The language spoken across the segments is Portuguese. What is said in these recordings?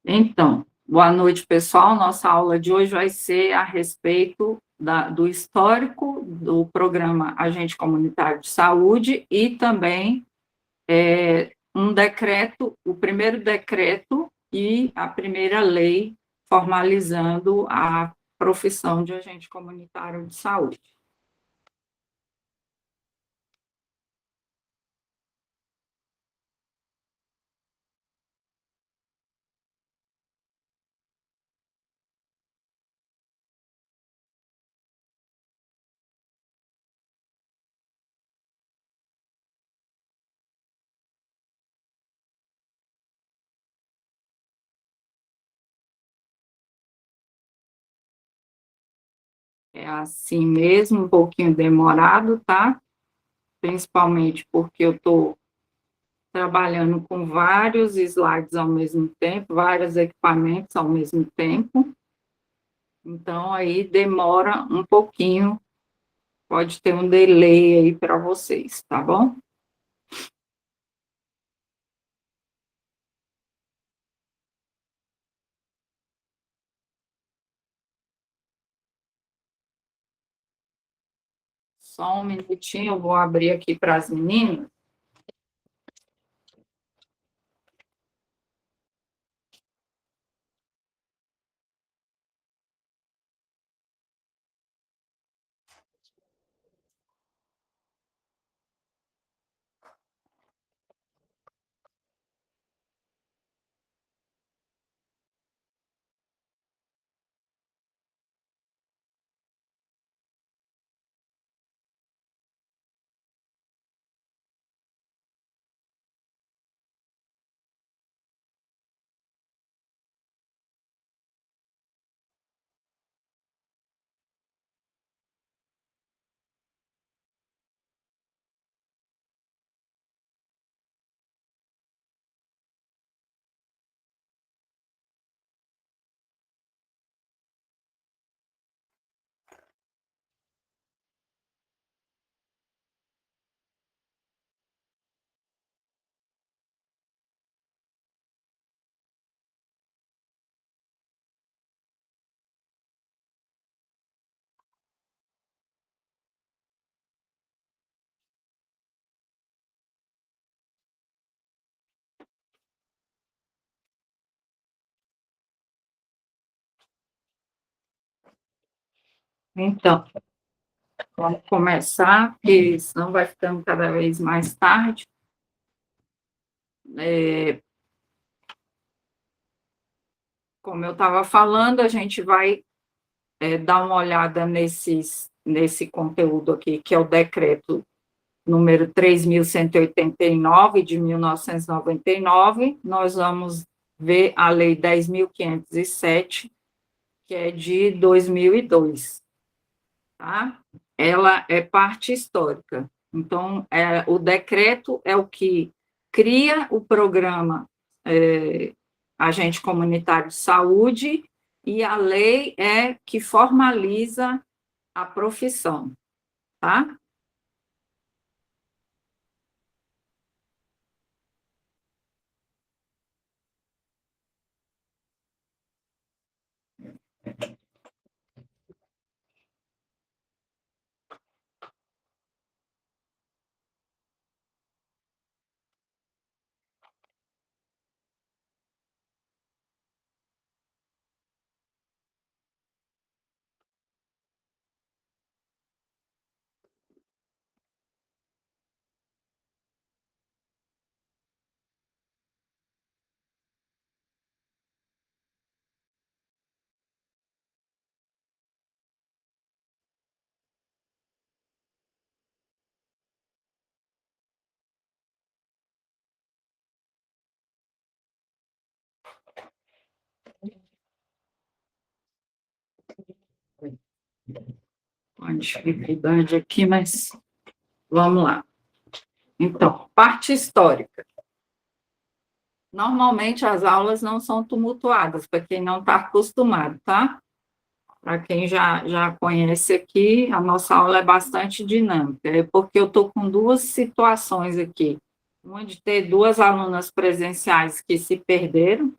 Então, boa noite, pessoal. Nossa aula de hoje vai ser a respeito do histórico do programa Agente Comunitário de Saúde e também um decreto, o primeiro decreto e a primeira lei formalizando a profissão de agente comunitário de saúde. É assim mesmo, um pouquinho demorado, tá? Principalmente porque eu estou trabalhando com vários slides ao mesmo tempo, vários equipamentos ao mesmo tempo. Então, aí demora um pouquinho, pode ter um delay aí para vocês, tá bom? Só um minutinho, eu vou abrir aqui para as meninas. Então, vamos começar, porque senão vai ficando cada vez mais tarde. Como eu estava falando, a gente vai dar uma olhada nesse conteúdo aqui, que é o decreto número 3.189, de 1999. Nós vamos ver a Lei 10.507, que é de 2002, tá? Ela é parte histórica. Então, o decreto é o que cria o programa Agente Comunitário de Saúde, e a lei é que formaliza a profissão, tá? Uma dificuldade aqui, mas vamos lá. Então, parte histórica. Normalmente as aulas não são tumultuadas, para quem não está acostumado, tá? Para quem já conhece aqui, a nossa aula é bastante dinâmica, é porque eu estou com duas situações aqui. Uma de ter duas alunas presenciais que se perderam,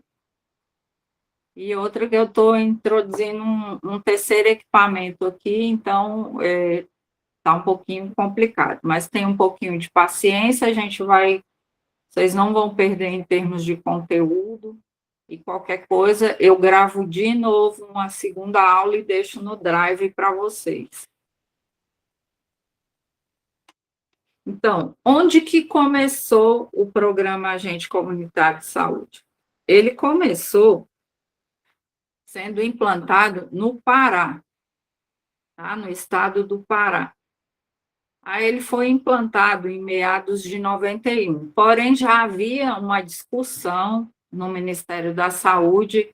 E outra que eu estou introduzindo um terceiro equipamento aqui, então está um pouquinho complicado, mas tem um pouquinho de paciência, a gente vai, vocês não vão perder em termos de conteúdo, e qualquer coisa, eu gravo de novo uma segunda aula e deixo no Drive para vocês. Então, onde que começou o programa Agente Comunitário de Saúde? Ele começou sendo implantado no Pará, tá? No estado do Pará. Aí ele foi implantado em meados de 91, porém já havia uma discussão no Ministério da Saúde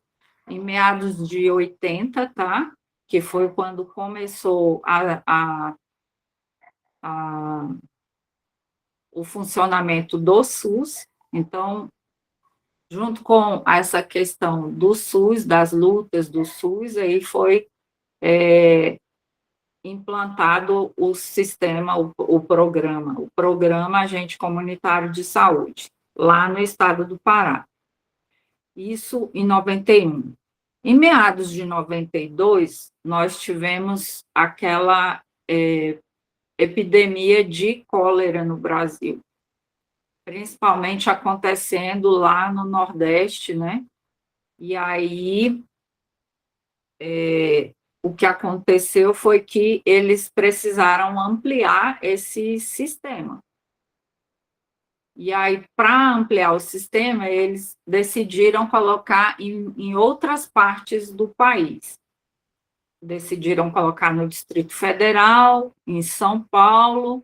em meados de 80, tá? Que foi quando começou o funcionamento do SUS. Então, junto com essa questão do SUS, das lutas do SUS, aí foi implantado o sistema, o programa Agente Comunitário de Saúde, lá no estado do Pará. Isso em 91. Em meados de 92, nós tivemos aquela epidemia de cólera no Brasil, principalmente acontecendo lá no Nordeste, né? E aí, o que aconteceu foi que eles precisaram ampliar esse sistema. E aí, para ampliar o sistema, eles decidiram colocar em outras partes do país. Decidiram colocar no Distrito Federal, em São Paulo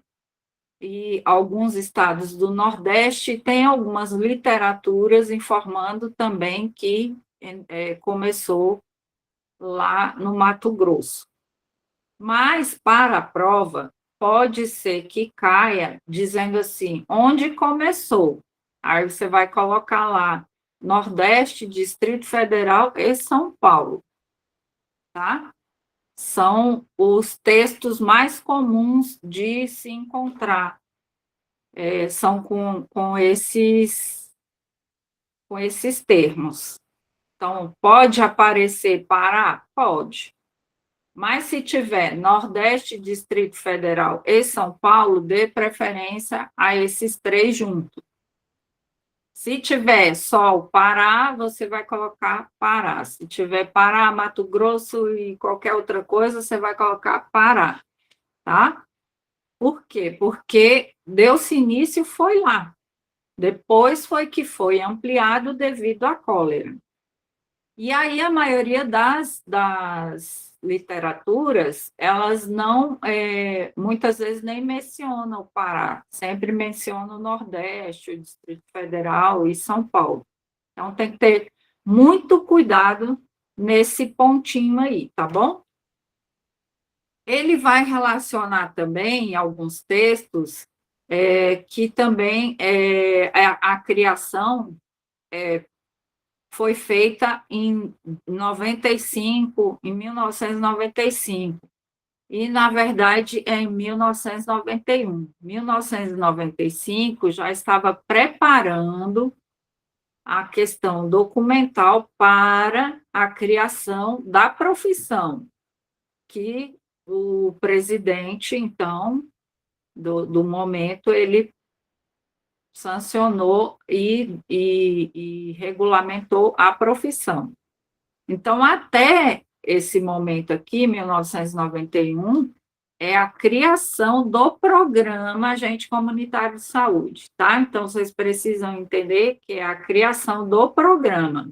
e alguns estados do Nordeste. Tem algumas literaturas informando também que começou lá no Mato Grosso. Mas, para a prova, pode ser que caia dizendo assim, onde começou? Aí você vai colocar lá, Nordeste, Distrito Federal e São Paulo, tá? São os textos mais comuns de se encontrar, são com esses termos. Então, pode aparecer Pará? Pode. Mas se tiver Nordeste, Distrito Federal e São Paulo, dê preferência a esses três juntos. Se tiver só o Pará, você vai colocar Pará. Se tiver Pará, Mato Grosso e qualquer outra coisa, você vai colocar Pará, tá? Por quê? Porque deu-se início, foi lá. Depois foi que foi ampliado devido à cólera. E aí a maioria das literaturas, elas não, muitas vezes nem mencionam o Pará, sempre mencionam o Nordeste, o Distrito Federal e São Paulo. Então tem que ter muito cuidado nesse pontinho aí, tá bom? Ele vai relacionar também em alguns textos que também a criação foi feita em 95, em 1995, e, na verdade, é em 1991. 1995 já estava preparando a questão documental para a criação da profissão, que o presidente, então, do momento, ele sancionou e regulamentou a profissão. Então, até esse momento aqui, 1991, é a criação do programa Agente Comunitário de Saúde, tá? Então, vocês precisam entender que é a criação do programa.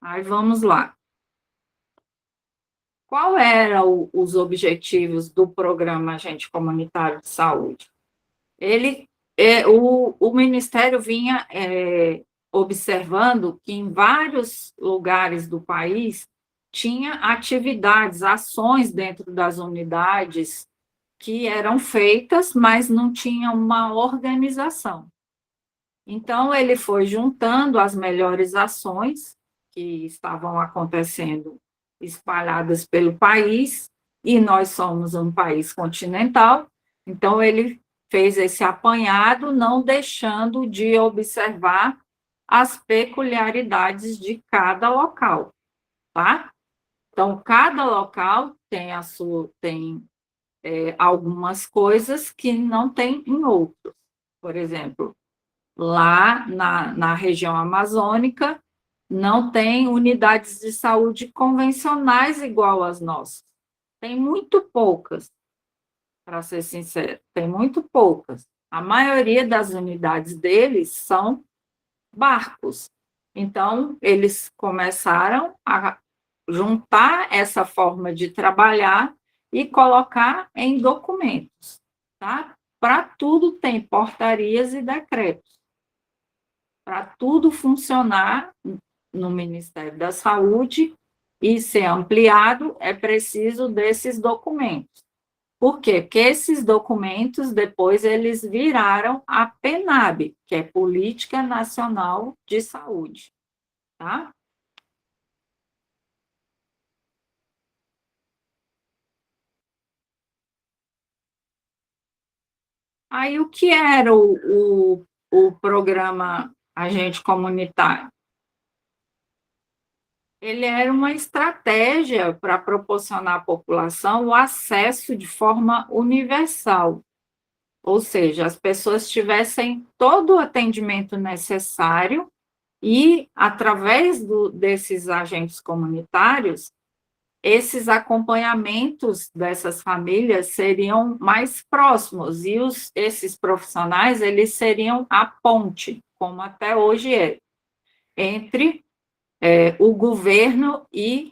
Aí, vamos lá. Qual eram os objetivos do programa Agente Comunitário de Saúde? O Ministério vinha observando que em vários lugares do país tinha atividades, ações dentro das unidades que eram feitas, mas não tinha uma organização. Então, ele foi juntando as melhores ações que estavam acontecendo espalhadas pelo país, e nós somos um país continental, então ele fez esse apanhado, não deixando de observar as peculiaridades de cada local, tá? Então, cada local tem algumas coisas que não tem em outros. Por exemplo, lá na região amazônica, não tem unidades de saúde convencionais igual às nossas. Tem muito poucas, para ser sincero, tem muito poucas. A maioria das unidades deles são barcos. Então, eles começaram a juntar essa forma de trabalhar e colocar em documentos, tá? Para tudo tem portarias e decretos. Para tudo funcionar no Ministério da Saúde e ser ampliado, é preciso desses documentos. Por quê? Porque esses documentos, depois, eles viraram a PNAB, que é Política Nacional de Saúde, tá? Aí, o que era o programa Agente Comunitário? Ele era uma estratégia para proporcionar à população o acesso de forma universal, ou seja, as pessoas tivessem todo o atendimento necessário e, através desses agentes comunitários, esses acompanhamentos dessas famílias seriam mais próximos e esses profissionais eles seriam a ponte, como até hoje é, entre o governo e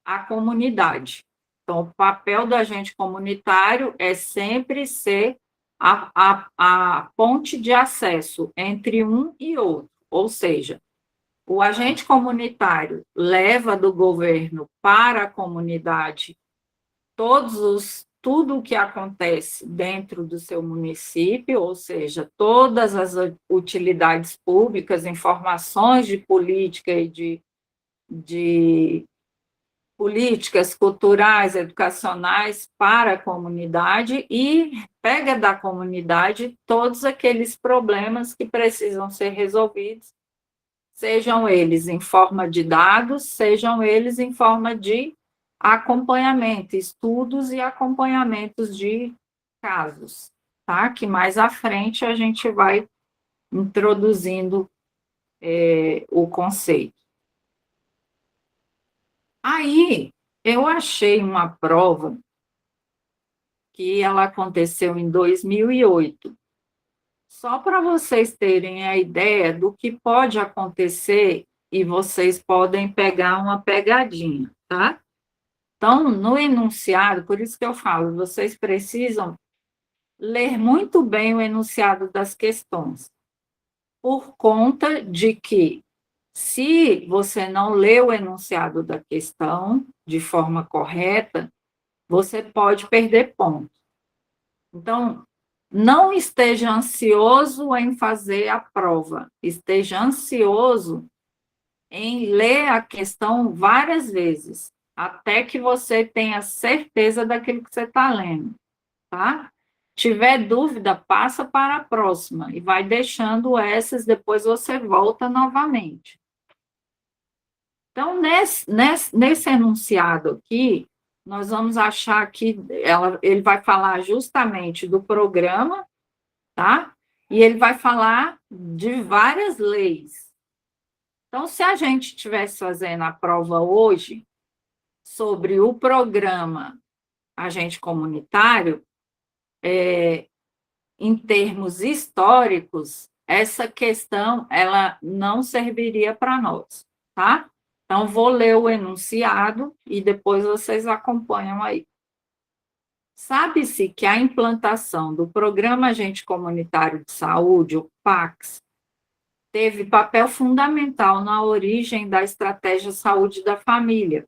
a comunidade. Então, o papel do agente comunitário é sempre ser a ponte de acesso entre um e outro, ou seja, o agente comunitário leva do governo para a comunidade tudo o que acontece dentro do seu município, ou seja, todas as utilidades públicas, informações de política e de políticas culturais, educacionais para a comunidade e pega da comunidade todos aqueles problemas que precisam ser resolvidos, sejam eles em forma de dados, sejam eles em forma de acompanhamento, estudos e acompanhamentos de casos, tá? Que mais à frente a gente vai introduzindo o conceito. Aí, eu achei uma prova que ela aconteceu em 2008, só para vocês terem a ideia do que pode acontecer e vocês podem pegar uma pegadinha, tá? Então, no enunciado, por isso que eu falo, vocês precisam ler muito bem o enunciado das questões, por conta de que, se você não lê o enunciado da questão de forma correta, você pode perder ponto. Então, não esteja ansioso em fazer a prova, esteja ansioso em ler a questão várias vezes, até que você tenha certeza daquilo que você está lendo, tá? Tiver dúvida, passa para a próxima e vai deixando essas, depois você volta novamente. Então, nesse enunciado aqui, nós vamos achar que ele vai falar justamente do programa, tá? E ele vai falar de várias leis. Então, se a gente estivesse fazendo a prova hoje sobre o programa Agente Comunitário, em termos históricos, essa questão ela não serviria para nós, tá? Então, vou ler o enunciado e depois vocês acompanham aí. Sabe-se que a implantação do Programa Agente Comunitário de Saúde, o PACS, teve papel fundamental na origem da estratégia Saúde da Família.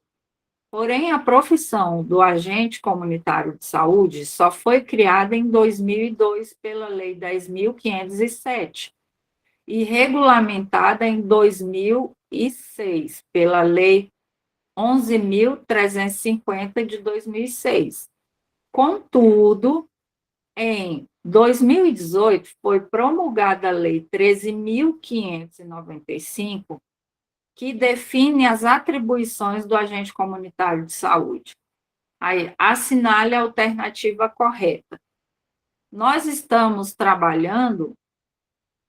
Porém, a profissão do agente comunitário de saúde só foi criada em 2002 pela Lei 10.507 e regulamentada em 2006 pela Lei 11.350 de 2006. Contudo, em 2018 foi promulgada a Lei 13.595, que define as atribuições do agente comunitário de saúde. Aí, assinale a alternativa correta. Nós estamos trabalhando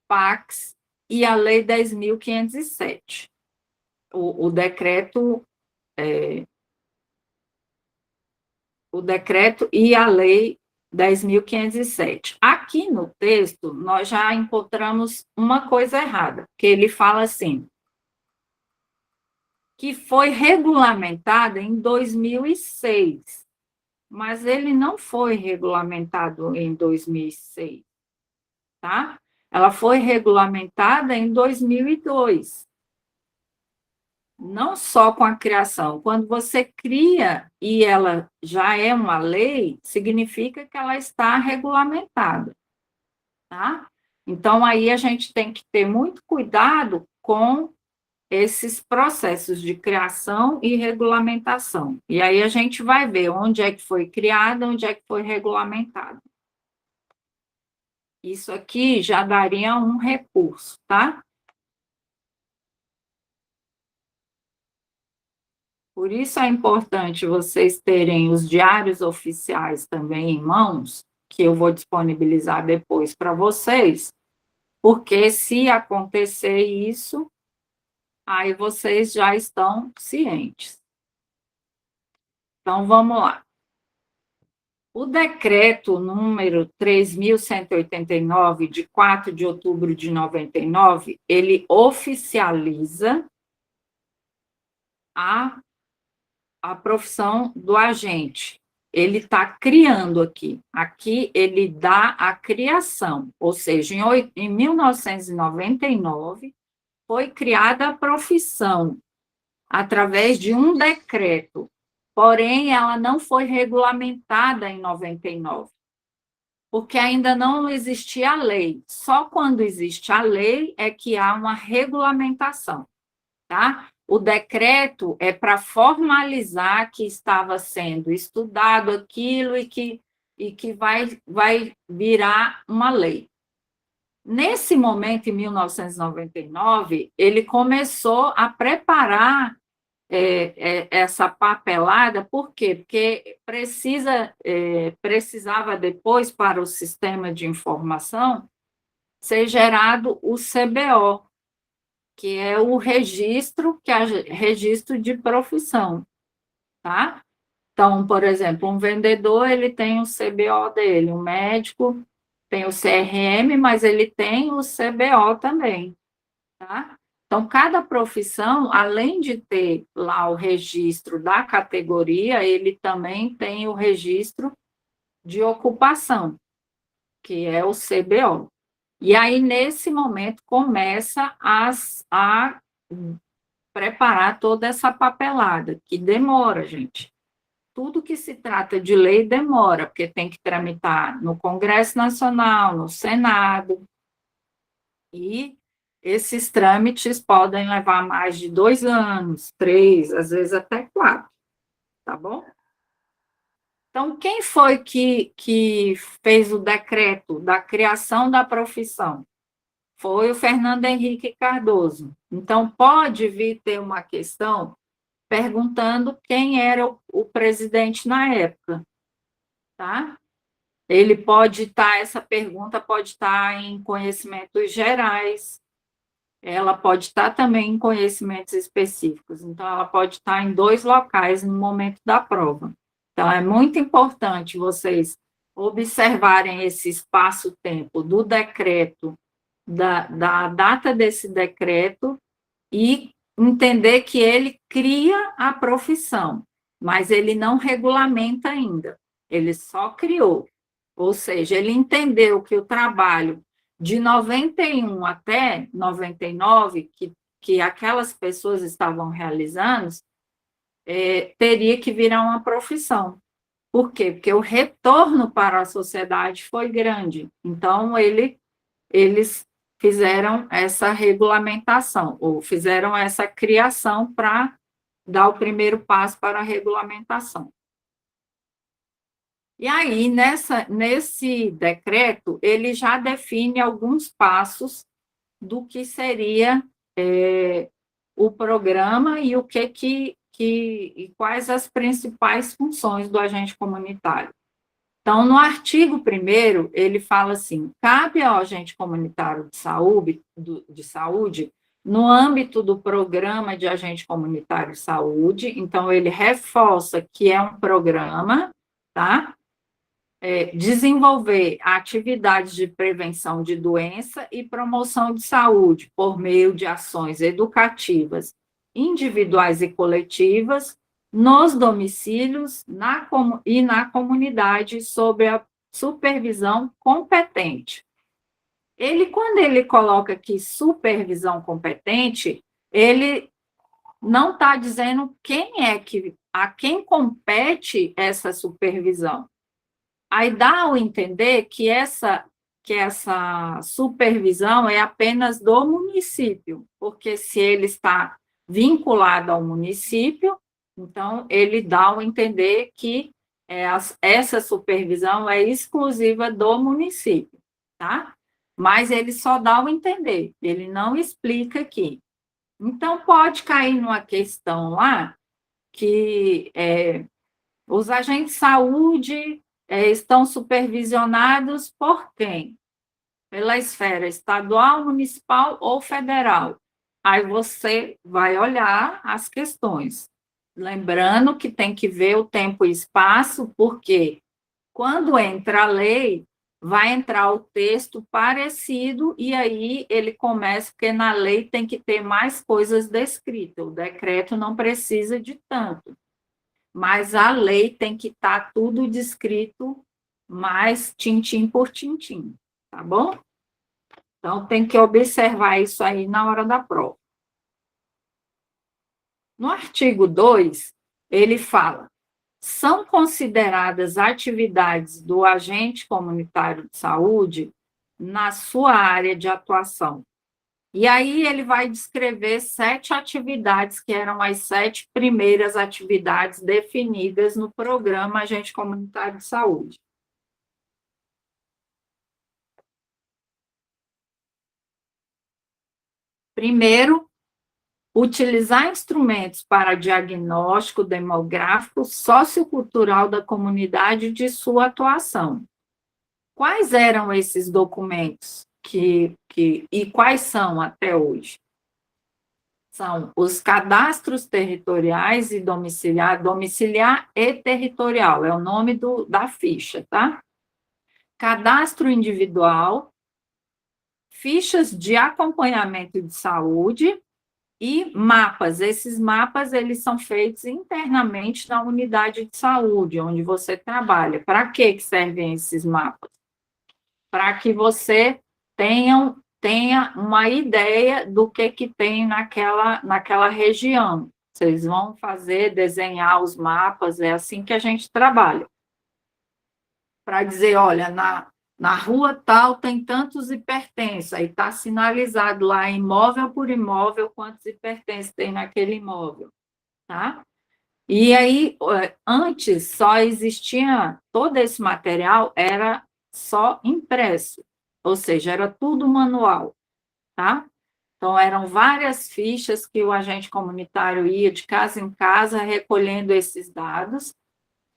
PACS e a Lei 10.507. O decreto e a Lei 10.507. Aqui no texto, nós já encontramos uma coisa errada, que ele fala assim, que foi regulamentada em 2006, mas ele não foi regulamentado em 2006, tá? Ela foi regulamentada em 2002. Não só com a criação. Quando você cria e ela já é uma lei, significa que ela está regulamentada, tá? Então, aí a gente tem que ter muito cuidado com esses processos de criação e regulamentação. E aí a gente vai ver onde é que foi criada, onde é que foi regulamentado. Isso aqui já daria um recurso, tá? Por isso é importante vocês terem os diários oficiais também em mãos, que eu vou disponibilizar depois para vocês, porque se acontecer isso, aí vocês já estão cientes. Então, vamos lá. O decreto número 3.189, de 4 de outubro de 99, ele oficializa a profissão do agente. Ele está criando aqui. Aqui ele dá a criação, ou seja, em 1999 foi criada a profissão através de um decreto, porém ela não foi regulamentada em 99, porque ainda não existia a lei. Só quando existe a lei é que há uma regulamentação, tá? O decreto é para formalizar que estava sendo estudado aquilo e que vai virar uma lei. Nesse momento, em 1999, ele começou a preparar essa papelada, por quê? Porque precisava depois, para o sistema de informação, ser gerado o CBO, que é o registro, registro de profissão, tá? Então, por exemplo, um vendedor, ele tem o CBO dele, um médico tem o CRM, mas ele tem o CBO também, tá? Então, cada profissão, além de ter lá o registro da categoria, ele também tem o registro de ocupação, que é o CBO. E aí, nesse momento, começa a preparar toda essa papelada, que demora, gente. Tudo que se trata de lei demora, porque tem que tramitar no Congresso Nacional, no Senado, e esses trâmites podem levar mais de 2 anos, 3, às vezes até 4, tá bom? Então, quem foi que fez o decreto da criação da profissão? Foi o Fernando Henrique Cardoso. Então, pode vir ter uma questão perguntando quem era o presidente na época, tá? Ele pode estar, essa pergunta pode estar em conhecimentos gerais, ela pode estar também em conhecimentos específicos, então ela pode estar em 2 locais no momento da prova. Então, é muito importante vocês observarem esse espaço-tempo do decreto, da data desse decreto, e entender que ele cria a profissão, mas ele não regulamenta ainda, ele só criou. Ou seja, ele entendeu que o trabalho de 91 até 99, que aquelas pessoas estavam realizando, teria que virar uma profissão. Por quê? Porque o retorno para a sociedade foi grande. Então, eles fizeram essa regulamentação, ou fizeram essa criação para dar o primeiro passo para a regulamentação. E aí, nesse decreto, ele já define alguns passos do que seria o programa e e quais as principais funções do agente comunitário. Então, no artigo 1º, ele fala assim: cabe ao agente comunitário de saúde, no âmbito do programa de agente comunitário de saúde, então ele reforça que é um programa, tá? Desenvolver atividades de prevenção de doença e promoção de saúde por meio de ações educativas individuais e coletivas nos domicílios e na comunidade sob a supervisão competente. Quando ele coloca aqui supervisão competente, ele não está dizendo a quem compete essa supervisão. Aí dá ao entender que essa supervisão é apenas do município, porque se ele está vinculado ao município, então ele dá ao entender que essa supervisão é exclusiva do município, tá? Mas ele só dá ao entender, ele não explica aqui. Então, pode cair numa questão lá que os agentes de saúde estão supervisionados por quem? Pela esfera estadual, municipal ou federal. Aí você vai olhar as questões. Lembrando que tem que ver o tempo e espaço, porque quando entra a lei, vai entrar o texto parecido, e aí ele começa, porque na lei tem que ter mais coisas descritas, o decreto não precisa de tanto, mas a lei tem que estar tudo descrito, mais tintim por tintim, tá bom? Então, tem que observar isso aí na hora da prova. No artigo 2, ele fala: são consideradas atividades do agente comunitário de saúde na sua área de atuação. E aí ele vai descrever 7 atividades, que eram as 7 primeiras atividades definidas no programa Agente Comunitário de Saúde. Primeiro, utilizar instrumentos para diagnóstico demográfico sociocultural da comunidade de sua atuação. Quais eram esses documentos e quais são até hoje? São os cadastros territoriais e domiciliar e territorial, é o nome da ficha, tá? Cadastro individual, fichas de acompanhamento de saúde e mapas. Esses mapas, eles são feitos internamente na unidade de saúde, onde você trabalha. Para que servem esses mapas? Para que você tenha uma ideia do que tem naquela região. Vocês vão desenhar os mapas, é assim que a gente trabalha. Para dizer, olha, na rua tal tem tantos hipertensos, aí está sinalizado lá, imóvel por imóvel, quantos hipertensos tem naquele imóvel, tá? E aí, antes, só existia, todo esse material era só impresso, ou seja, era tudo manual, tá? Então, eram várias fichas que o agente comunitário ia de casa em casa recolhendo esses dados,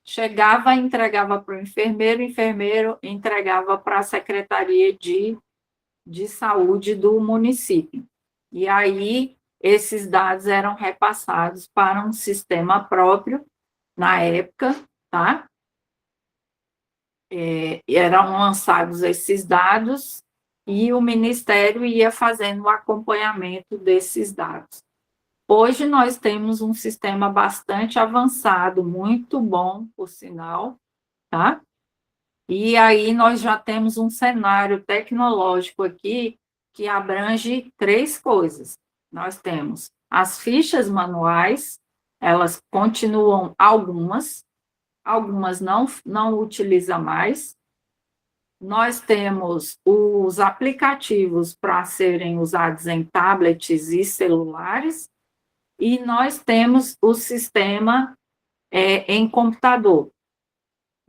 chegava e entregava para o enfermeiro entregava para a Secretaria de Saúde do município. E aí, esses dados eram repassados para um sistema próprio, na época, tá? Eram lançados esses dados e o Ministério ia fazendo o acompanhamento desses dados. Hoje nós temos um sistema bastante avançado, muito bom, por sinal, tá? E aí nós já temos um cenário tecnológico aqui que abrange 3 coisas. Nós temos as fichas manuais, elas continuam algumas não utilizam mais. Nós temos os aplicativos para serem usados em tablets e celulares, e nós temos o sistema em computador.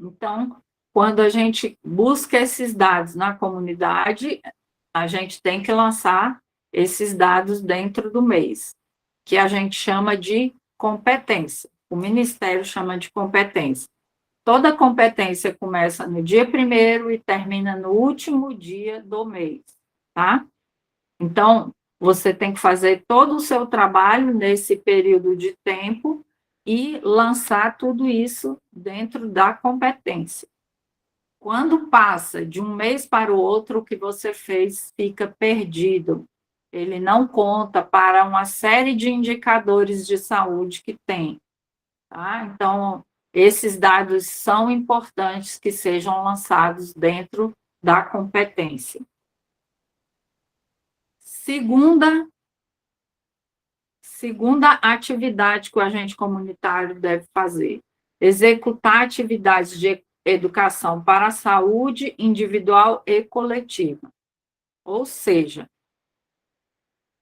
Então, quando a gente busca esses dados na comunidade, a gente tem que lançar esses dados dentro do mês, que a gente chama de competência. O Ministério chama de competência. Toda competência começa no dia 1º e termina no último dia do mês, tá? Então, você tem que fazer todo o seu trabalho nesse período de tempo e lançar tudo isso dentro da competência. Quando passa de um mês para o outro, o que você fez fica perdido. Ele não conta para uma série de indicadores de saúde que tem. Tá? Então, esses dados são importantes que sejam lançados dentro da competência. Segunda atividade que o agente comunitário deve fazer: executar atividades de educação para a saúde individual e coletiva. Ou seja,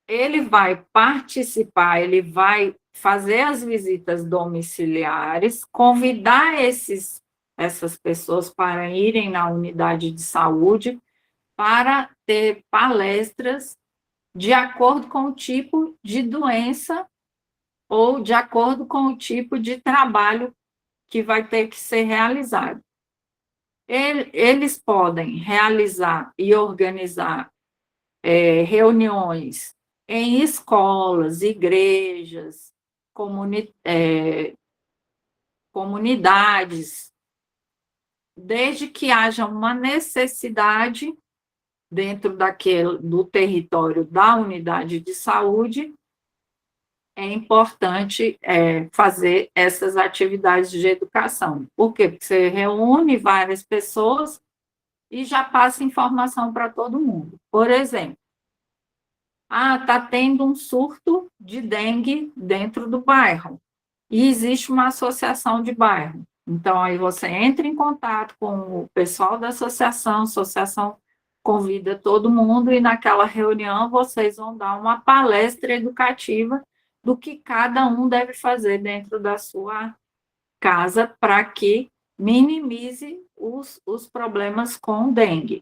ele vai participar, ele vai fazer as visitas domiciliares, convidar essas pessoas para irem na unidade de saúde para ter palestras de acordo com o tipo de doença ou de acordo com o tipo de trabalho que vai ter que ser realizado. Eles podem realizar e organizar reuniões em escolas, igrejas, comunidades, desde que haja uma necessidade dentro do território da unidade de saúde, é importante fazer essas atividades de educação. Por quê? Porque você reúne várias pessoas e já passa informação para todo mundo. Por exemplo, está tendo um surto de dengue dentro do bairro e existe uma associação de bairro. Então, aí você entra em contato com o pessoal da associação, a associação convida todo mundo e naquela reunião vocês vão dar uma palestra educativa do que cada um deve fazer dentro da sua casa para que minimize os problemas com dengue.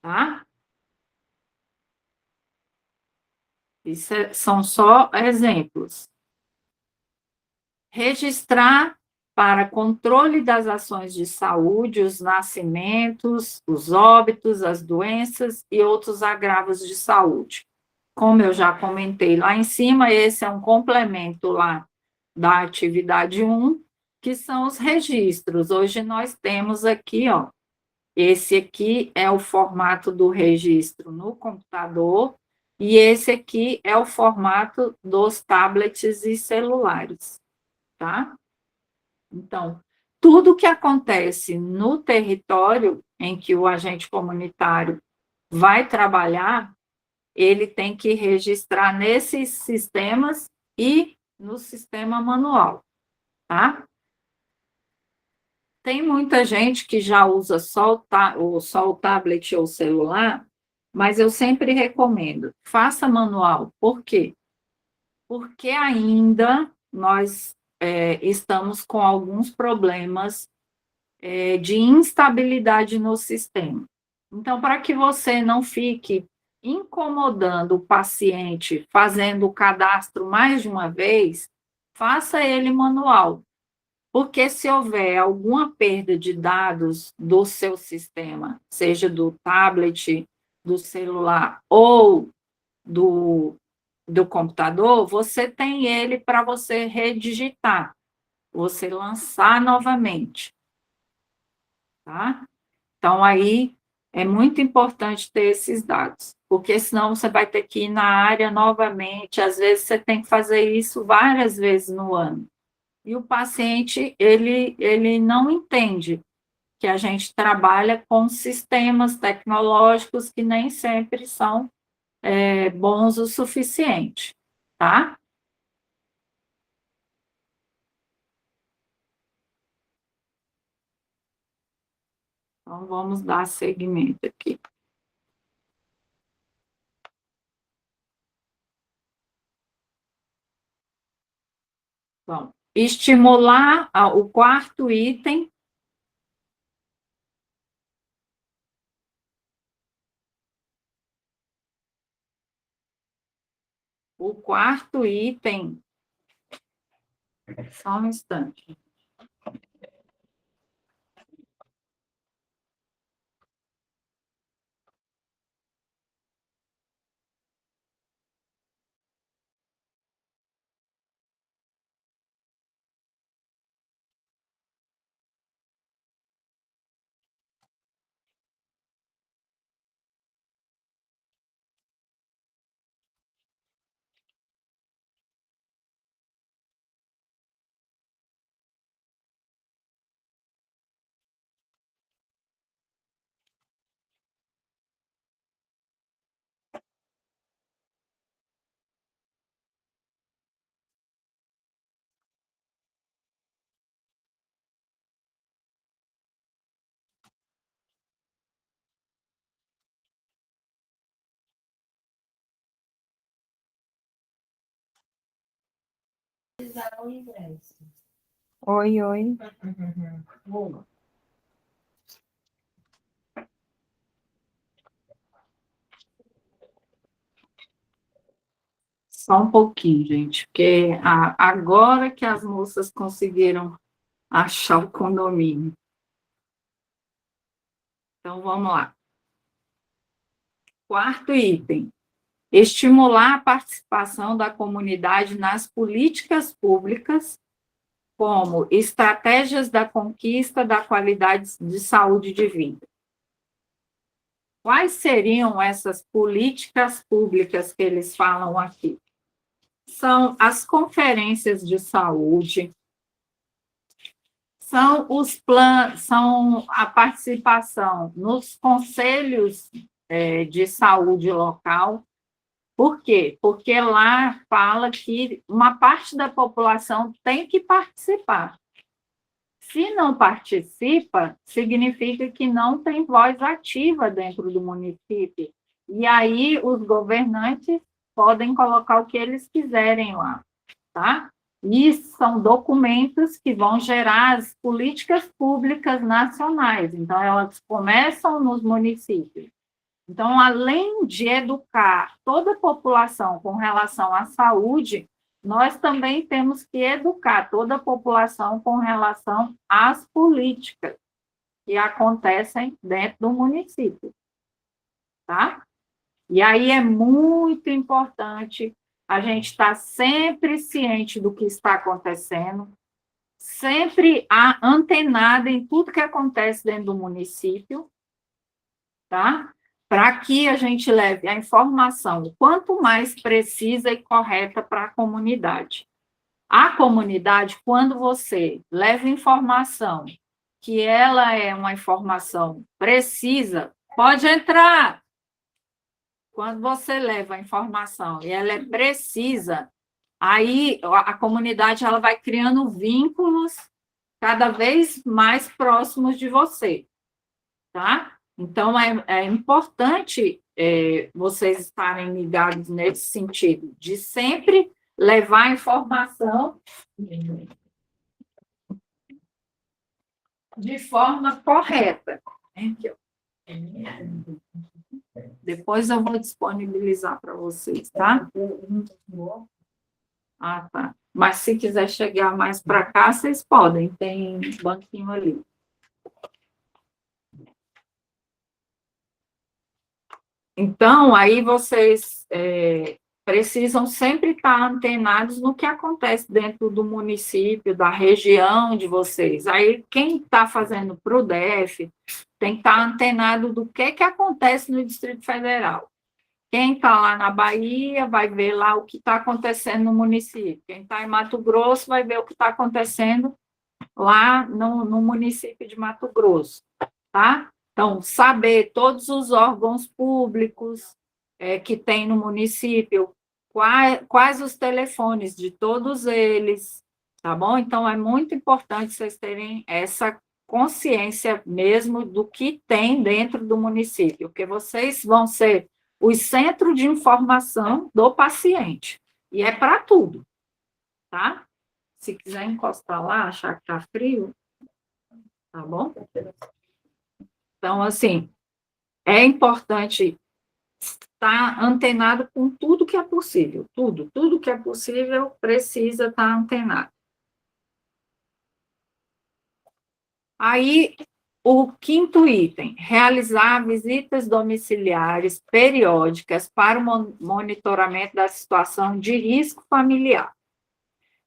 Tá? Isso são só exemplos. Registrar para controle das ações de saúde os nascimentos, os óbitos, as doenças e outros agravos de saúde. Como eu já comentei lá em cima, esse é um complemento lá da atividade 1, que são os registros. Hoje nós temos aqui, ó, esse aqui é o formato do registro no computador e esse aqui é o formato dos tablets e celulares, tá? Então, tudo que acontece no território em que o agente comunitário vai trabalhar, ele tem que registrar nesses sistemas e no sistema manual, tá? Tem muita gente que já usa só o tablet ou celular, mas eu sempre recomendo, faça manual. Por quê? Porque ainda nós estamos com alguns problemas de instabilidade no sistema. Então, para que você não fique incomodando o paciente fazendo o cadastro mais de uma vez, faça ele manual. Porque se houver alguma perda de dados do seu sistema, seja do tablet, do celular ou do computador, você tem ele para você redigitar, você lançar novamente, tá? Então, aí é muito importante ter esses dados, porque senão você vai ter que ir na área novamente, às vezes você tem que fazer isso várias vezes no ano. E o paciente, ele não entende que a gente trabalha com sistemas tecnológicos que nem sempre são bons o suficiente, tá? Então, vamos dar seguimento aqui. Então, estimular o quarto item O quarto item, só um instante. Oi, oi. Só um pouquinho, gente, porque agora que as moças conseguiram achar o condomínio. Então, vamos lá. Quarto item: estimular a participação da comunidade nas políticas públicas, como estratégias da conquista da qualidade de saúde de vida. Quais seriam essas políticas públicas que eles falam aqui? São as conferências de saúde, são os planos, são a participação nos conselhos de saúde local. Por quê? Porque lá fala que uma parte da população tem que participar. Se não participa, significa que não tem voz ativa dentro do município. E aí os governantes podem colocar o que eles quiserem lá, tá? E são documentos que vão gerar as políticas públicas nacionais. Então, elas começam nos municípios. Então, além de educar toda a população com relação à saúde, nós também temos que educar toda a população com relação às políticas que acontecem dentro do município, tá? E aí é muito importante a gente estar sempre ciente do que está acontecendo, sempre antenada em tudo que acontece dentro do município, tá? Para que a gente leve a informação o quanto mais precisa e correta para a comunidade. A comunidade, quando você leva informação que ela é uma informação precisa, pode entrar. Quando você leva a informação e ela é precisa, aí a comunidade ela vai criando vínculos cada vez mais próximos de você, tá? Então, é importante vocês estarem ligados nesse sentido, de sempre levar a informação de forma correta. Depois eu vou disponibilizar para vocês, tá? Ah, tá. Mas se quiser chegar mais para cá, vocês podem, tem banquinho ali. Então, aí vocês precisam sempre estar antenados no que acontece dentro do município, da região de vocês. Aí, quem está fazendo para o DF tem que estar antenado do que acontece no Distrito Federal. Quem está lá na Bahia vai ver lá o que está acontecendo no município. Quem está em Mato Grosso vai ver o que está acontecendo lá no município de Mato Grosso, tá? Então, saber todos os órgãos públicos que tem no município, quais os telefones de todos eles, tá bom? Então, é muito importante vocês terem essa consciência mesmo do que tem dentro do município, porque vocês vão ser o centro de informação do paciente, e é para tudo, tá? Se quiser encostar lá, achar que está frio, tá bom? Então, assim, é importante estar antenado com tudo que é possível, tudo que é possível precisa estar antenado. Aí, o quinto item, realizar visitas domiciliares periódicas para o monitoramento da situação de risco familiar.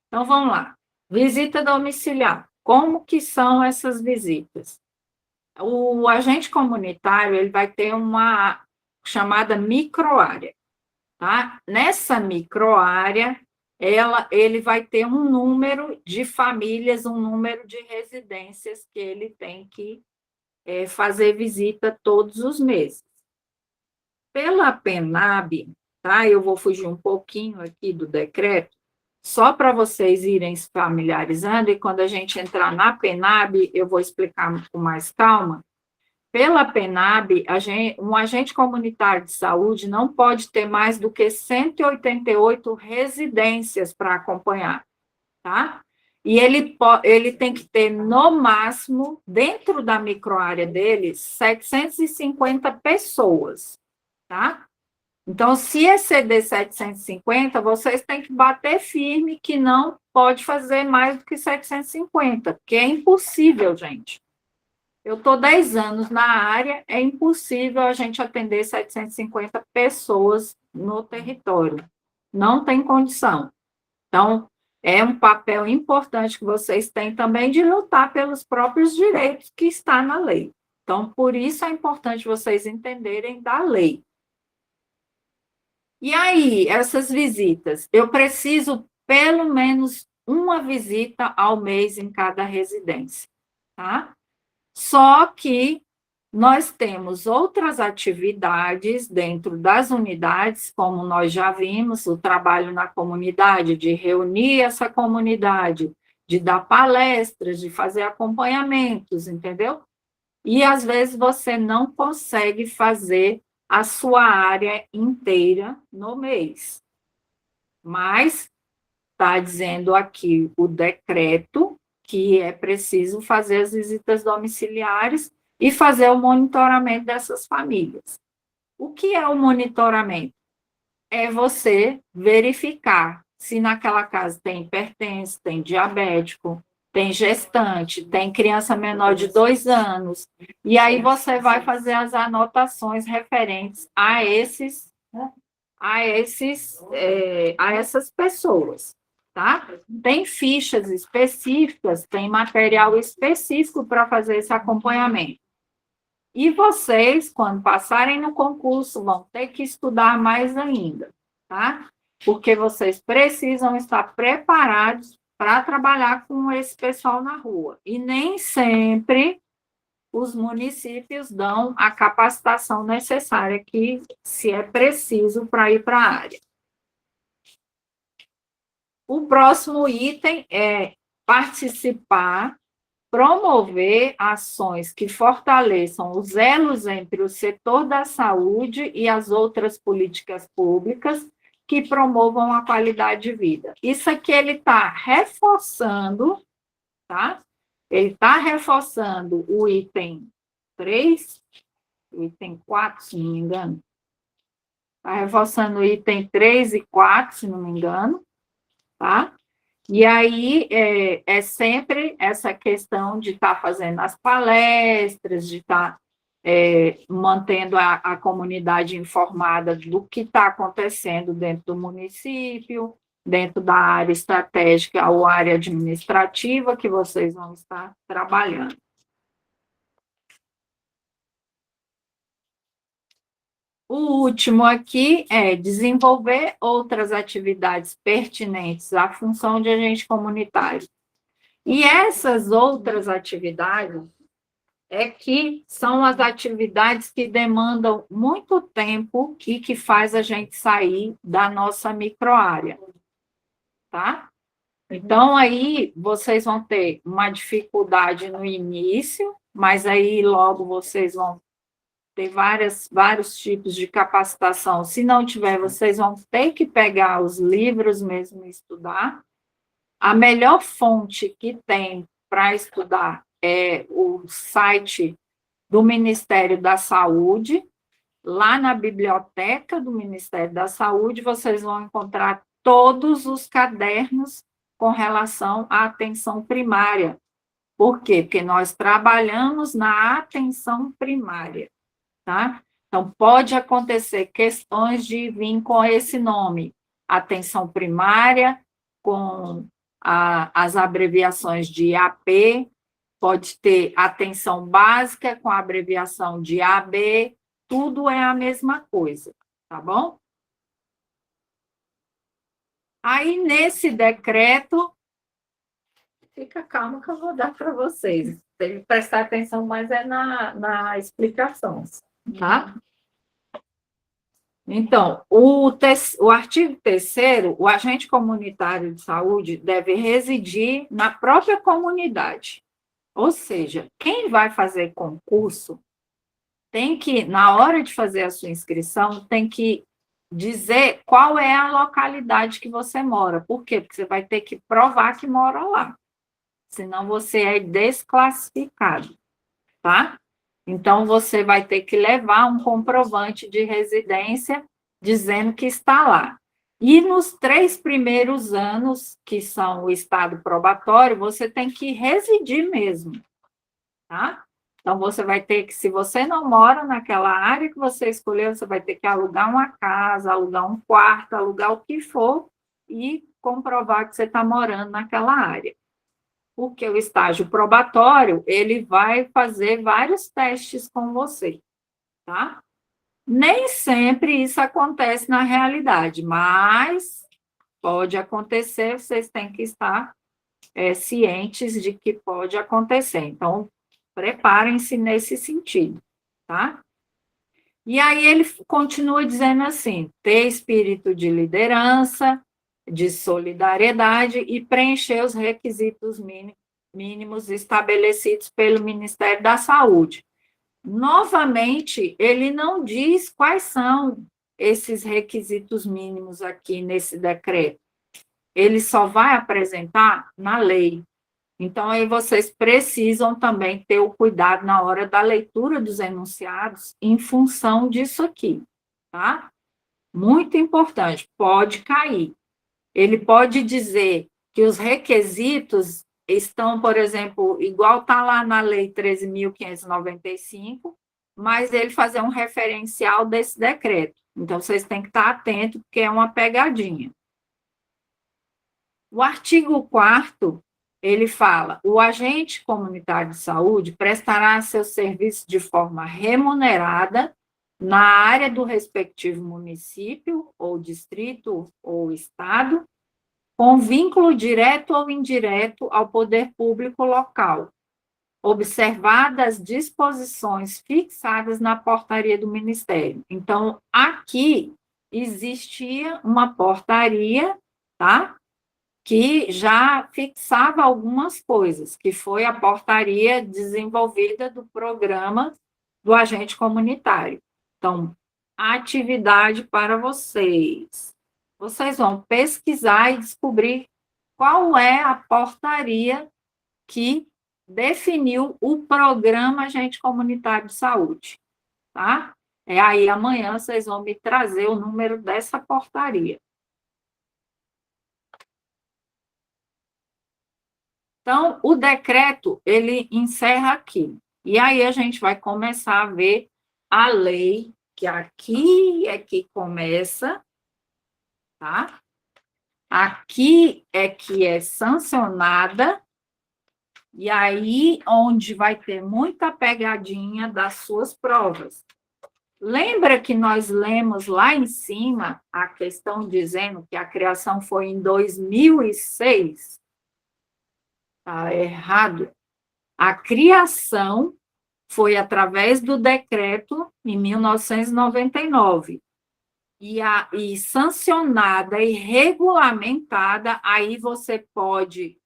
Então, vamos lá. Visita domiciliar. Como que são essas visitas? O agente comunitário, ele vai ter uma chamada microárea, tá? Nessa microárea, ele vai ter um número de famílias, um número de residências que ele tem que fazer visita todos os meses. Pela PENAB, tá? Eu vou fugir um pouquinho aqui do decreto, só para vocês irem se familiarizando, e quando a gente entrar na PENAB, eu vou explicar com mais calma. Pela PENAB, um agente comunitário de saúde não pode ter mais do que 188 residências para acompanhar, tá? E ele tem que ter, no máximo, dentro da microárea dele, 750 pessoas, tá? Então, se exceder 750, vocês têm que bater firme que não pode fazer mais do que 750, porque é impossível, gente. Eu estou 10 anos na área, é impossível a gente atender 750 pessoas no território. Não tem condição. Então, é um papel importante que vocês têm também de lutar pelos próprios direitos que está na lei. Então, por isso é importante vocês entenderem da lei. E aí, essas visitas? Eu preciso pelo menos uma visita ao mês em cada residência, tá? Só que nós temos outras atividades dentro das unidades, como nós já vimos, o trabalho na comunidade, de reunir essa comunidade, de dar palestras, de fazer acompanhamentos, entendeu? E às vezes você não consegue fazer a sua área inteira no mês. Mas está dizendo aqui o decreto que é preciso fazer as visitas domiciliares e fazer o monitoramento dessas famílias. O que é o monitoramento? É você verificar se naquela casa tem hipertenso, tem diabético, tem gestante, tem criança menor de 2 anos, e aí você vai fazer as anotações referentes a essas pessoas, tá? Tem fichas específicas, tem material específico para fazer esse acompanhamento. E vocês, quando passarem no concurso, vão ter que estudar mais ainda, tá? Porque vocês precisam estar preparados para trabalhar com esse pessoal na rua. E nem sempre os municípios dão a capacitação necessária que se é preciso para ir para a área. O próximo item é participar, promover ações que fortaleçam os elos entre o setor da saúde e as outras políticas públicas que promovam a qualidade de vida. Isso aqui ele está reforçando, tá? Ele está reforçando o item 3, o item 4, se não me engano. Está reforçando o item 3 e 4, se não me engano, tá? E aí é sempre essa questão de estar fazendo as palestras, de estar mantendo a comunidade informada do que está acontecendo dentro do município, dentro da área estratégica ou área administrativa que vocês vão estar trabalhando. O último aqui é desenvolver outras atividades pertinentes à função de agente comunitário. E essas outras atividades que são as atividades que demandam muito tempo e que faz a gente sair da nossa microárea, tá? Então, aí vocês vão ter uma dificuldade no início, mas aí logo vocês vão ter vários tipos de capacitação. Se não tiver, vocês vão ter que pegar os livros mesmo e estudar. A melhor fonte que tem para estudar é o site do Ministério da Saúde, Lá na biblioteca do Ministério da Saúde, vocês vão encontrar todos os cadernos com relação à atenção primária. Por quê? Porque nós trabalhamos na atenção primária, tá? Então, pode acontecer questões de vir com esse nome, atenção primária, com as abreviações de AP, pode ter atenção básica com a abreviação de AB, tudo é a mesma coisa, tá bom? Aí, nesse decreto, fica calmo que eu vou dar para vocês. Tem que prestar atenção, mas é na explicação, tá? Então, o artigo 3º, o agente comunitário de saúde deve residir na própria comunidade. Ou seja, quem vai fazer concurso tem que, na hora de fazer a sua inscrição, tem que dizer qual é a localidade que você mora. Por quê? Porque você vai ter que provar que mora lá. Senão você é desclassificado, tá? Então, você vai ter que levar um comprovante de residência dizendo que está lá. E nos 3 primeiros anos, que são o estado probatório, você tem que residir mesmo, tá? Então, você vai ter que, se você não mora naquela área que você escolheu, você vai ter que alugar uma casa, alugar um quarto, alugar o que for e comprovar que você está morando naquela área. Porque o estágio probatório, ele vai fazer vários testes com você, tá? Nem sempre isso acontece na realidade, mas pode acontecer, vocês têm que estar cientes de que pode acontecer. Então, preparem-se nesse sentido, tá? E aí ele continua dizendo assim, ter espírito de liderança, de solidariedade e preencher os requisitos mínimos estabelecidos pelo Ministério da Saúde. Novamente, ele não diz quais são esses requisitos mínimos aqui nesse decreto. Ele só vai apresentar na lei. Então, aí vocês precisam também ter o cuidado na hora da leitura dos enunciados em função disso aqui, tá? Muito importante, pode cair. Ele pode dizer que os requisitos estão, por exemplo, igual está lá na Lei 13.595, mas ele fazer um referencial desse decreto. Então, vocês têm que estar atentos, porque é uma pegadinha. O artigo 4º, ele fala, o agente comunitário de saúde prestará seus serviços de forma remunerada na área do respectivo município, ou distrito, ou estado, com vínculo direto ou indireto ao poder público local, observadas as disposições fixadas na portaria do Ministério. Então, aqui existia uma portaria, tá? Que já fixava algumas coisas, que foi a portaria desenvolvida do programa do agente comunitário. Então, atividade para vocês. Vocês vão pesquisar e descobrir qual é a portaria que definiu o programa Agente Comunitário de Saúde, tá? Aí amanhã vocês vão me trazer o número dessa portaria. Então, o decreto, ele encerra aqui. E aí a gente vai começar a ver a lei, que aqui é que começa, tá? Aqui é que é sancionada, e aí onde vai ter muita pegadinha das suas provas. Lembra que nós lemos lá em cima a questão dizendo que a criação foi em 2006? Está errado. A criação foi através do decreto em 1999. E sancionada e regulamentada, aí você pode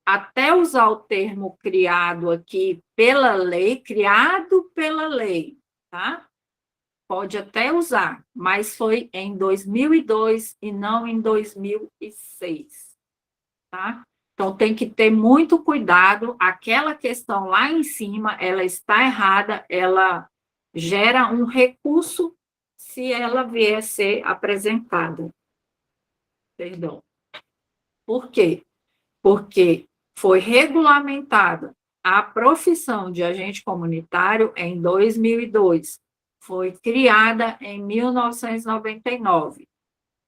até usar o termo criado aqui pela lei, criado pela lei, tá? Pode até usar, mas foi em 2002 e não em 2006, tá? Então, tem que ter muito cuidado, aquela questão lá em cima, ela está errada, ela gera um recurso se ela vier a ser apresentada. Perdão. Por quê? Porque foi regulamentada a profissão de agente comunitário em 2002, foi criada em 1999.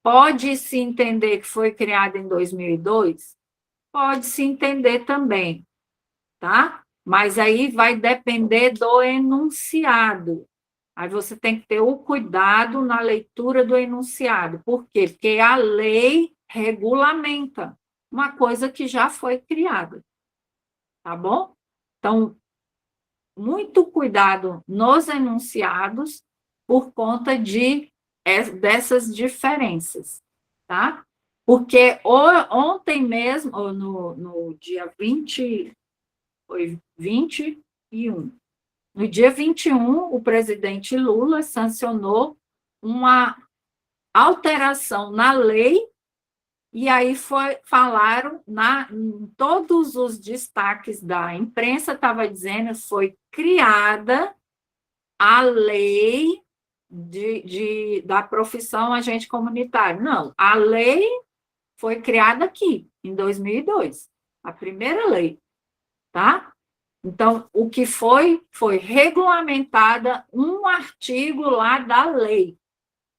Pode-se entender que foi criada em 2002? Pode-se entender também, tá? Mas aí vai depender do enunciado. Aí você tem que ter o cuidado na leitura do enunciado. Por quê? Porque a lei regulamenta uma coisa que já foi criada. Tá bom? Então, muito cuidado nos enunciados por conta dessas diferenças, tá? Porque ontem mesmo, ou no dia 20, foi 21, no dia 21, o presidente Lula sancionou uma alteração na lei, e aí falaram, em todos os destaques da imprensa, estava dizendo, foi criada a lei da profissão agente comunitário. Não, a lei foi criada aqui, em 2002, a primeira lei, tá? Então, o que foi regulamentada um artigo lá da lei.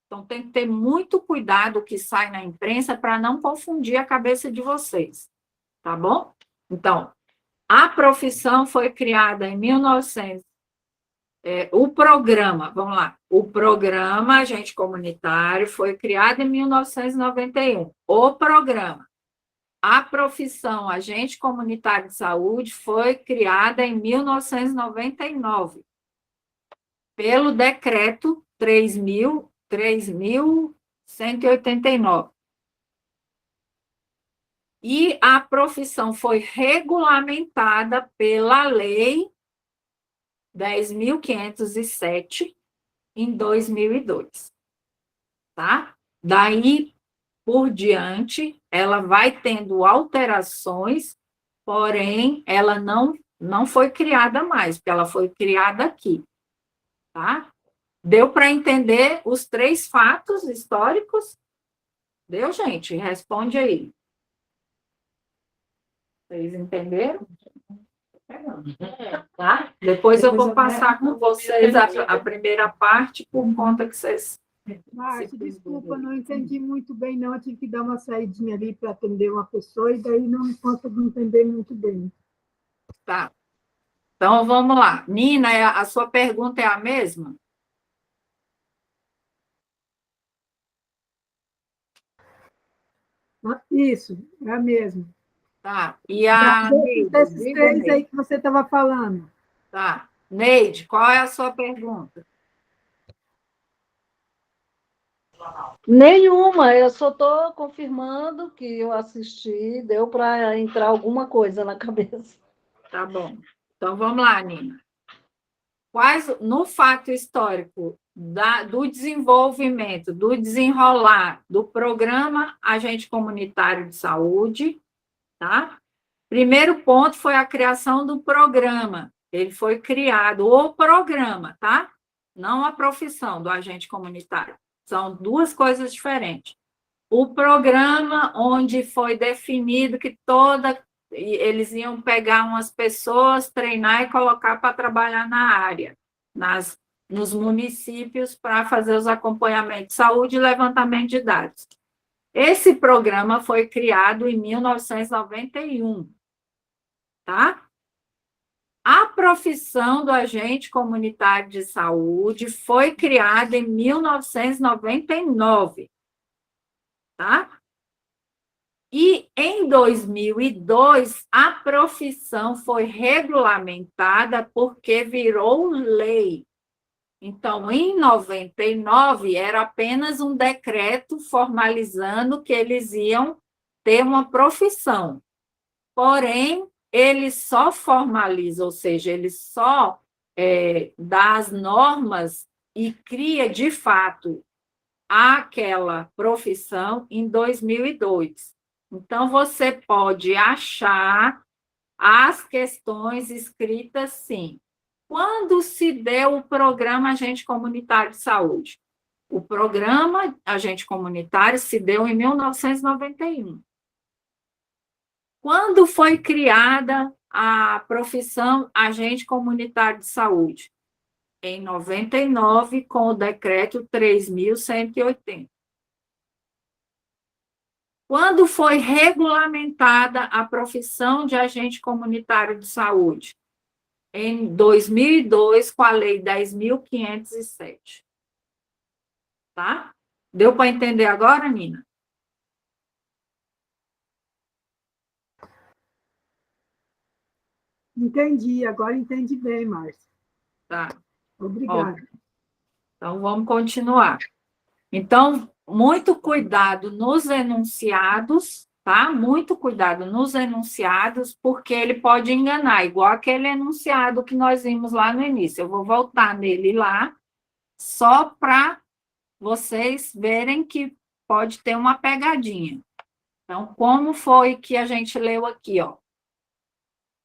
Então, tem que ter muito cuidado o que sai na imprensa para não confundir a cabeça de vocês, tá bom? Então, a profissão foi criada em 1900. O programa, vamos lá, o programa Agente Comunitário foi criado em 1991. O programa. A profissão Agente Comunitário de Saúde foi criada em 1999, pelo decreto 3.189. E a profissão foi regulamentada pela Lei 10.507, em 2002. Tá? Daí por diante, ela vai tendo alterações, porém, ela não foi criada mais, porque ela foi criada aqui. Tá? Deu para entender os 3 fatos históricos? Deu, gente? Responde aí. Vocês entenderam? Tá? Depois eu vou passar com vocês a primeira parte, por conta que vocês... Márcia, desculpa, não entendi muito bem, não. Eu tive que dar uma saidinha ali para atender uma pessoa, e daí não consegui entender muito bem. Tá. Então, vamos lá. Nina, a sua pergunta é a mesma? Isso, é a mesma. Tá. E a Neide? Desses 3 aí que você estava falando. Tá. Neide, qual é a sua pergunta? Nenhuma, eu só estou confirmando que eu assisti, deu para entrar alguma coisa na cabeça. Tá bom. Então, vamos lá, Nina. No fato histórico do desenvolvimento, do desenrolar do programa Agente Comunitário de Saúde, tá? Primeiro ponto foi a criação do programa. Ele foi criado, o programa, tá? Não a profissão do agente comunitário. São 2 coisas diferentes. O programa onde foi definido que eles iam pegar umas pessoas, treinar e colocar para trabalhar na área, nos municípios, para fazer os acompanhamentos de saúde e levantamento de dados. Esse programa foi criado em 1991, tá? A profissão do agente comunitário de saúde foi criada em 1999, tá? E em 2002, a profissão foi regulamentada porque virou lei. Então, em 99, era apenas um decreto formalizando que eles iam ter uma profissão. Porém, ele só formaliza, ou seja, ele só dá as normas e cria, de fato, aquela profissão em 2002. Então, você pode achar as questões escritas, sim. Quando se deu o programa Agente Comunitário de Saúde? O programa Agente Comunitário se deu em 1991. Quando foi criada a profissão Agente Comunitário de Saúde? Em 99, com o decreto 3.180. Quando foi regulamentada a profissão de agente comunitário de saúde? Em 2002, com a Lei 10.507. Tá? Deu para entender agora, Nina? Entendi, agora entendi bem, Márcia. Tá. Obrigada. Ó, então, vamos continuar. Então, muito cuidado nos enunciados, tá? Muito cuidado nos enunciados, porque ele pode enganar, igual aquele enunciado que nós vimos lá no início. Eu vou voltar nele lá, só para vocês verem que pode ter uma pegadinha. Então, como foi que a gente leu aqui, ó?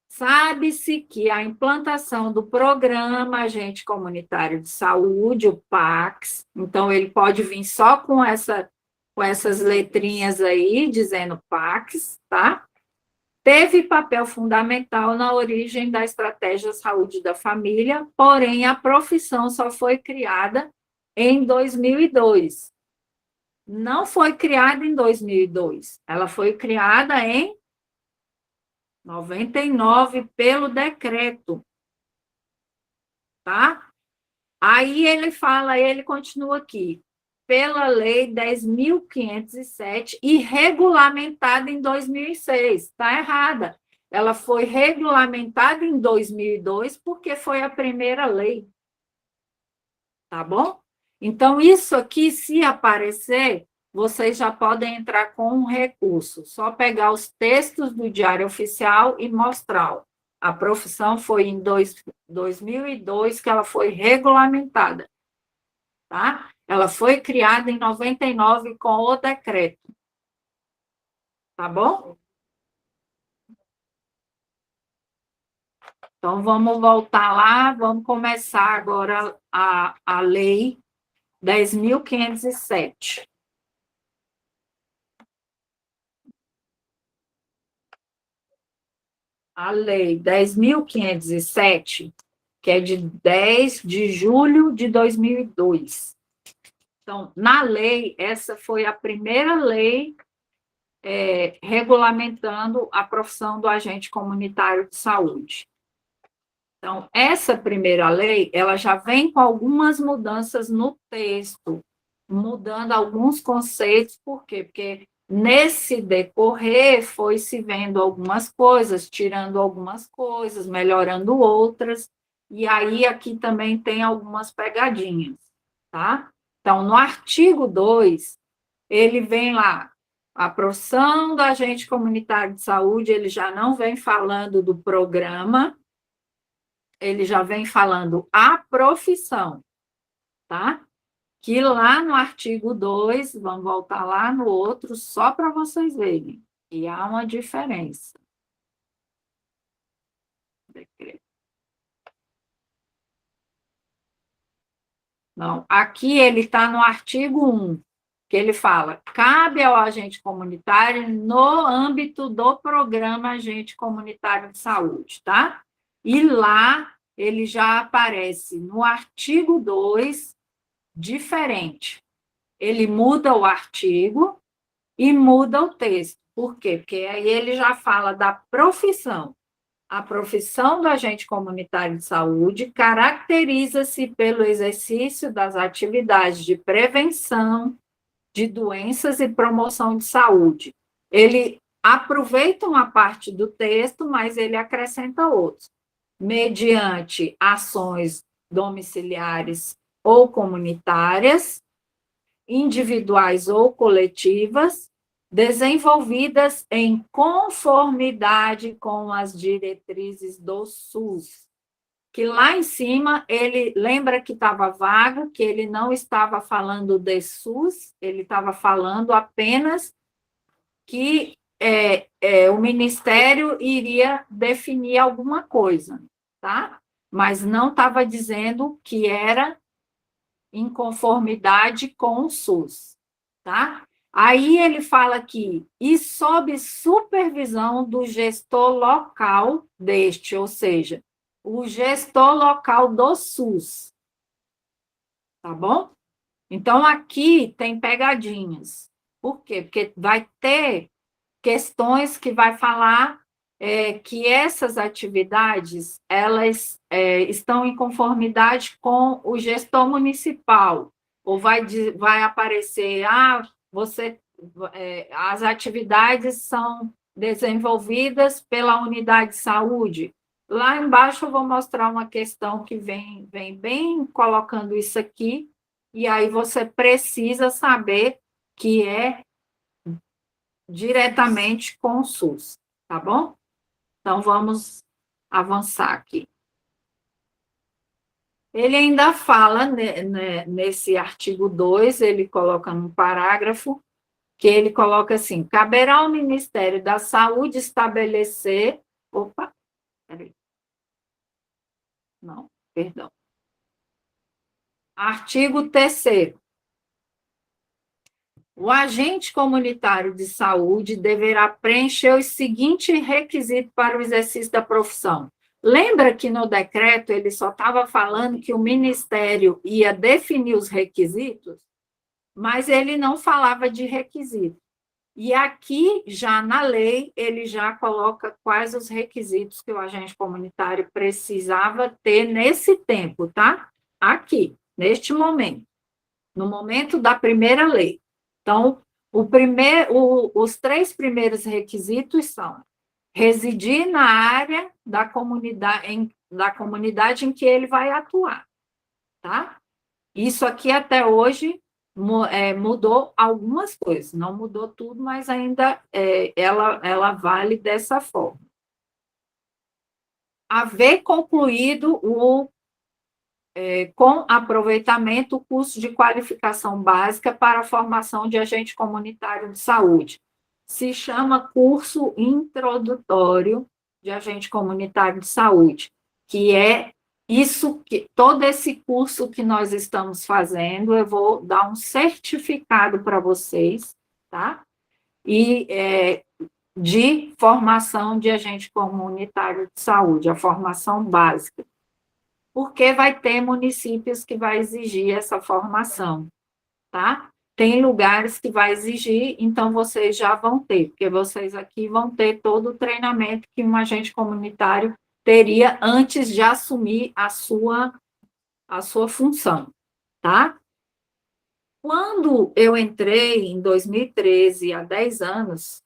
Sabe-se que a implantação do Programa Agente Comunitário de Saúde, o PACS, então ele pode vir só com essas letrinhas aí, dizendo PACS, tá? Teve papel fundamental na origem da estratégia Saúde da Família, porém a profissão só foi criada em 2002. Não foi criada em 2002, ela foi criada em 99 pelo decreto, tá? Aí ele fala, ele continua aqui, pela Lei 10.507 e regulamentada em 2006. Está errada. Ela foi regulamentada em 2002 porque foi a primeira lei. Tá bom? Então, isso aqui, se aparecer, vocês já podem entrar com um recurso. Só pegar os textos do Diário Oficial e mostrar. A profissão foi em 2002 que ela foi regulamentada. Tá? Ela foi criada em 99 com o decreto. Tá bom? Então, vamos voltar lá, vamos começar agora a lei 10.507. A lei 10.507, que é de 10 de julho de 2002. Então, na lei, essa foi a primeira lei regulamentando a profissão do agente comunitário de saúde. Então, essa primeira lei, ela já vem com algumas mudanças no texto, mudando alguns conceitos, por quê? Porque nesse decorrer foi se vendo algumas coisas, tirando algumas coisas, melhorando outras, e aí aqui também tem algumas pegadinhas, tá? Então, no artigo 2, ele vem lá, a profissão do agente comunitário de saúde, ele já não vem falando do programa, ele já vem falando a profissão, tá? Que lá no artigo 2, vamos voltar lá no outro, só para vocês verem, e há uma diferença. Não, aqui ele está no artigo 1, que ele fala, cabe ao agente comunitário no âmbito do programa Agente Comunitário de Saúde, tá? E lá ele já aparece no artigo 2, diferente. Ele muda o artigo e muda o texto. Por quê? Porque aí ele já fala da profissão. A profissão do agente comunitário de saúde caracteriza-se pelo exercício das atividades de prevenção de doenças e promoção de saúde. Ele aproveita uma parte do texto, mas ele acrescenta outros. Mediante ações domiciliares ou comunitárias, individuais ou coletivas, desenvolvidas em conformidade com as diretrizes do SUS. Que lá em cima, ele lembra que estava vago, que ele não estava falando de SUS, ele estava falando apenas que o Ministério iria definir alguma coisa, tá? mas não estava dizendo que era em conformidade com o SUS, tá? Aí ele fala aqui, e sob supervisão do gestor local deste, ou seja, o gestor local do SUS, tá bom? Então, aqui tem pegadinhas. Por quê? Porque vai ter questões que vai falar que essas atividades elas estão em conformidade com o gestor municipal, ou vai aparecer, as atividades são desenvolvidas pela unidade de saúde. Lá embaixo eu vou mostrar uma questão que vem bem colocando isso aqui, e aí você precisa saber que é diretamente com o SUS, tá bom? Então, vamos avançar aqui. Ele ainda fala, nesse artigo 2, ele coloca num parágrafo, que ele coloca assim, caberá ao Ministério da Saúde estabelecer... Opa, peraí. Não, perdão. Artigo 3º. O agente comunitário de saúde deverá preencher os seguintes requisitos para o exercício da profissão. Lembra que no decreto ele só estava falando que o Ministério ia definir os requisitos, mas ele não falava de requisitos. E aqui, já na lei, ele já coloca quais os requisitos que o agente comunitário precisava ter nesse tempo, tá? Aqui, neste momento, no momento da primeira lei. Então, os 3 primeiros requisitos são residir na área da comunidade em que ele vai atuar, tá? Isso aqui até hoje mudou algumas coisas, não mudou tudo, mas ainda ela vale dessa forma. Haver concluído com aproveitamento, o curso de qualificação básica para a formação de agente comunitário de saúde. Se chama curso introdutório de agente comunitário de saúde, que é todo esse curso que nós estamos fazendo, eu vou dar um certificado para vocês, tá? E de formação de agente comunitário de saúde, a formação básica, porque vai ter municípios que vai exigir essa formação, tá? Tem lugares que vai exigir, então vocês já vão ter, porque vocês aqui vão ter todo o treinamento que um agente comunitário teria antes de assumir a sua função, tá? Quando eu entrei em 2013, há 10 anos,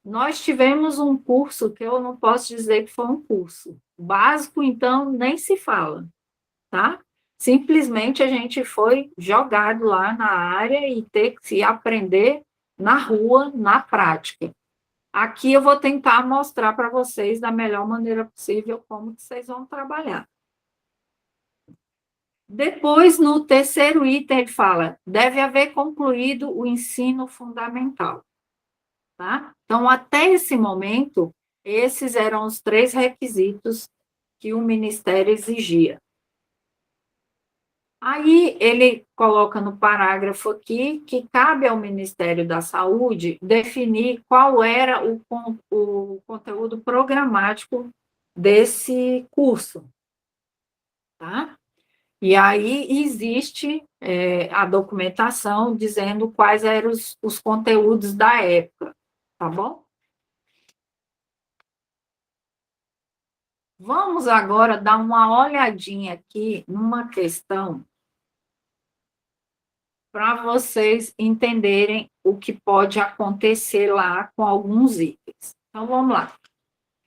nós tivemos um curso que eu não posso dizer que foi um curso. Básico, então, nem se fala, tá? Simplesmente a gente foi jogado lá na área e ter que se aprender na rua, na prática. Aqui eu vou tentar mostrar para vocês da melhor maneira possível como que vocês vão trabalhar. Depois, no 3º item, ele fala, deve haver concluído o ensino fundamental. Tá? Então, até esse momento, esses eram os 3 requisitos que o Ministério exigia. Aí ele coloca no parágrafo aqui que cabe ao Ministério da Saúde definir qual era o conteúdo programático desse curso, tá? E aí existe a documentação dizendo quais eram os conteúdos da época, tá bom? Vamos agora dar uma olhadinha aqui numa questão para vocês entenderem o que pode acontecer lá com alguns itens. Então, vamos lá.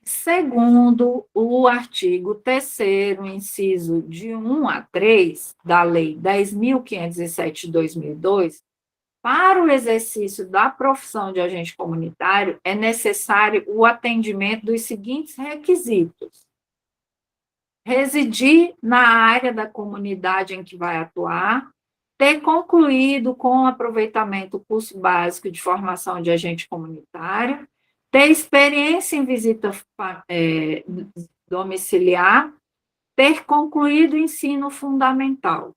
Segundo o artigo 3º, inciso de 1 a 3 da Lei 10.507 de 2002, para o exercício da profissão de agente comunitário, é necessário o atendimento dos seguintes requisitos: residir na área da comunidade em que vai atuar, ter concluído com aproveitamento o curso básico de formação de agente comunitário, ter experiência em visita domiciliar ter concluído o ensino fundamental.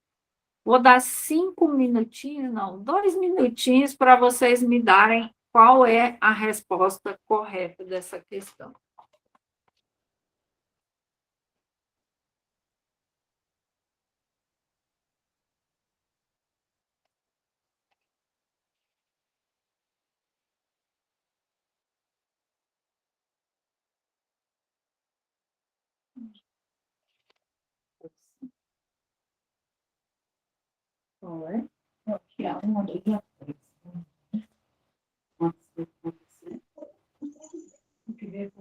Vou dar 5 minutinhos, não, 2 minutinhos para vocês me darem qual é a resposta correta dessa questão. Qual é? Aqui há uma, dois, três.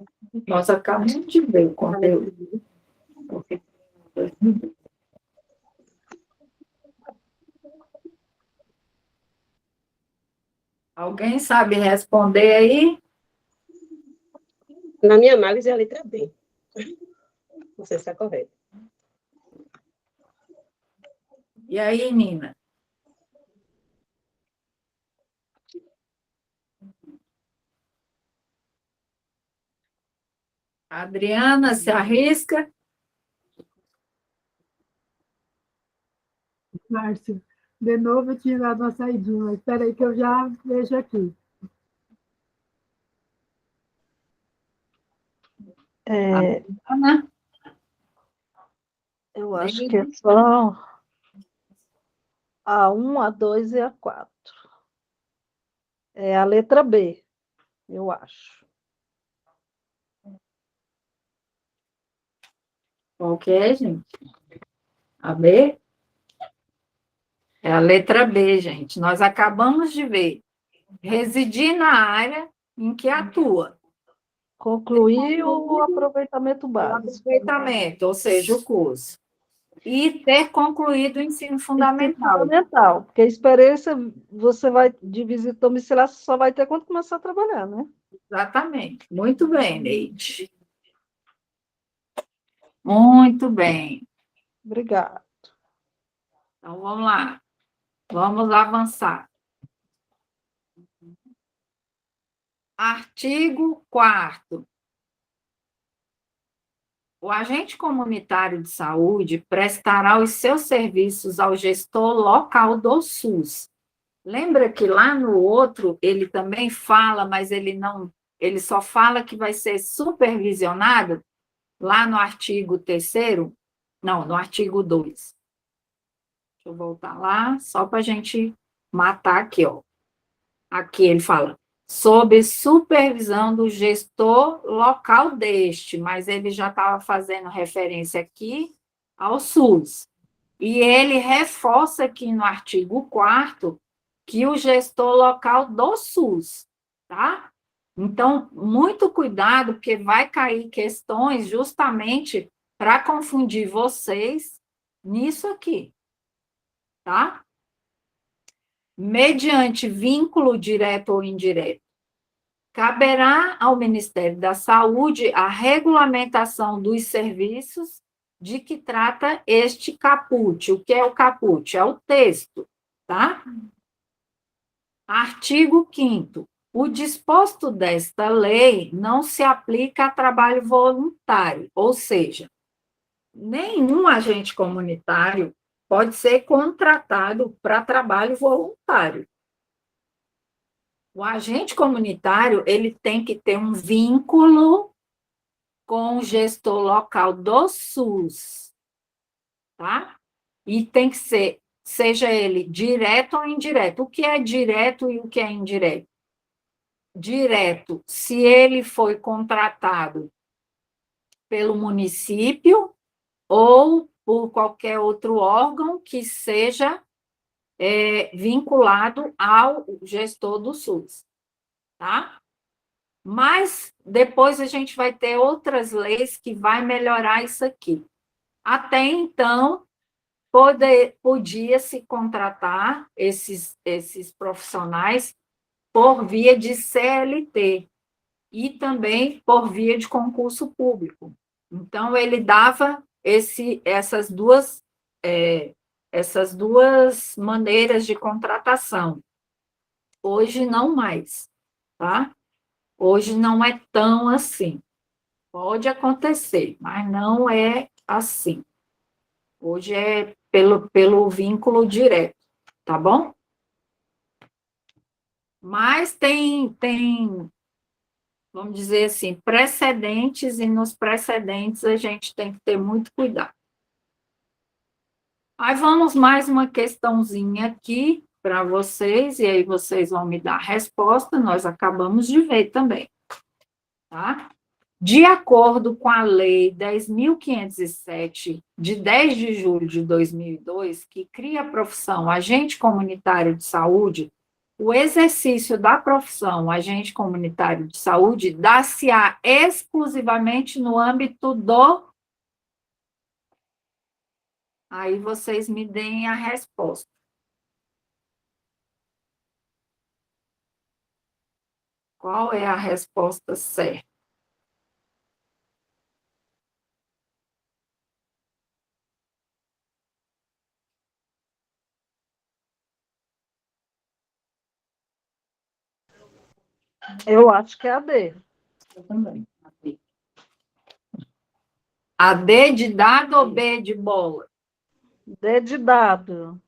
Nós acabamos de ver o conteúdo. Alguém sabe responder aí? Na minha análise, é a letra B. Não sei se está correto. E aí, Nina? A Adriana se arrisca? Márcio, de novo eu tinha dado uma saidinha, mas espera aí que eu já vejo aqui. Ana? Eu acho que é só a 1, a 2 e a 4. É a letra B, eu acho. Qual que é, gente? A B? É a letra B, gente. Nós acabamos de ver. Residir na área em que atua. Concluir o aproveitamento O básico. aproveitamento, ou seja, o curso. E ter concluído o ensino fundamental. Fundamental, porque a experiência você vai de visita domiciliar, você só vai ter quando começar a trabalhar, né? Exatamente. Muito bem, Neide. Muito bem. Obrigada. Então, vamos lá. Vamos avançar. Artigo 4º. O agente comunitário de saúde prestará os seus serviços ao gestor local do SUS. Lembra que lá no outro ele também fala, mas ele só fala que vai ser supervisionado lá no artigo 3º? Não, no artigo 2. Deixa eu voltar lá, só para a gente matar aqui, ó. Aqui ele fala, sob supervisão do gestor local deste, mas ele já estava fazendo referência aqui ao SUS. E ele reforça aqui no artigo 4º que o gestor local do SUS, tá? Então, muito cuidado, porque vai cair questões justamente para confundir vocês nisso aqui, tá? Mediante vínculo direto ou indireto, caberá ao Ministério da Saúde a regulamentação dos serviços de que trata este caput. O que é o caput? É o texto, tá? Artigo 5º. O disposto desta lei não se aplica a trabalho voluntário, ou seja, nenhum agente comunitário pode ser contratado para trabalho voluntário. O agente comunitário, ele tem que ter um vínculo com o gestor local do SUS, tá? E tem que ser, seja ele direto ou indireto. O que é direto e o que é indireto? Direto, se ele foi contratado pelo município ou por qualquer outro órgão que seja vinculado ao gestor do SUS, tá? Mas depois a gente vai ter outras leis que vai melhorar isso aqui. Até então, podia se contratar esses profissionais por via de CLT e também por via de concurso público. Então, ele dava essas duas maneiras de contratação. Hoje, não mais, tá? Hoje não é tão assim. Pode acontecer, mas não é assim. Hoje é pelo vínculo direto, tá bom? Mas tem, vamos dizer assim, precedentes, e nos precedentes a gente tem que ter muito cuidado. Aí vamos mais uma questãozinha aqui para vocês, e aí vocês vão me dar a resposta, nós acabamos de ver também, tá? De acordo com a Lei 10.507, de 10 de julho de 2002, que cria a profissão agente comunitário de saúde, o exercício da profissão agente comunitário de saúde dá-se-á exclusivamente no âmbito do... Aí vocês me deem a resposta. Qual é a resposta certa? Eu acho que é a D. Eu também. A D de dado ou B de bola? D de dado.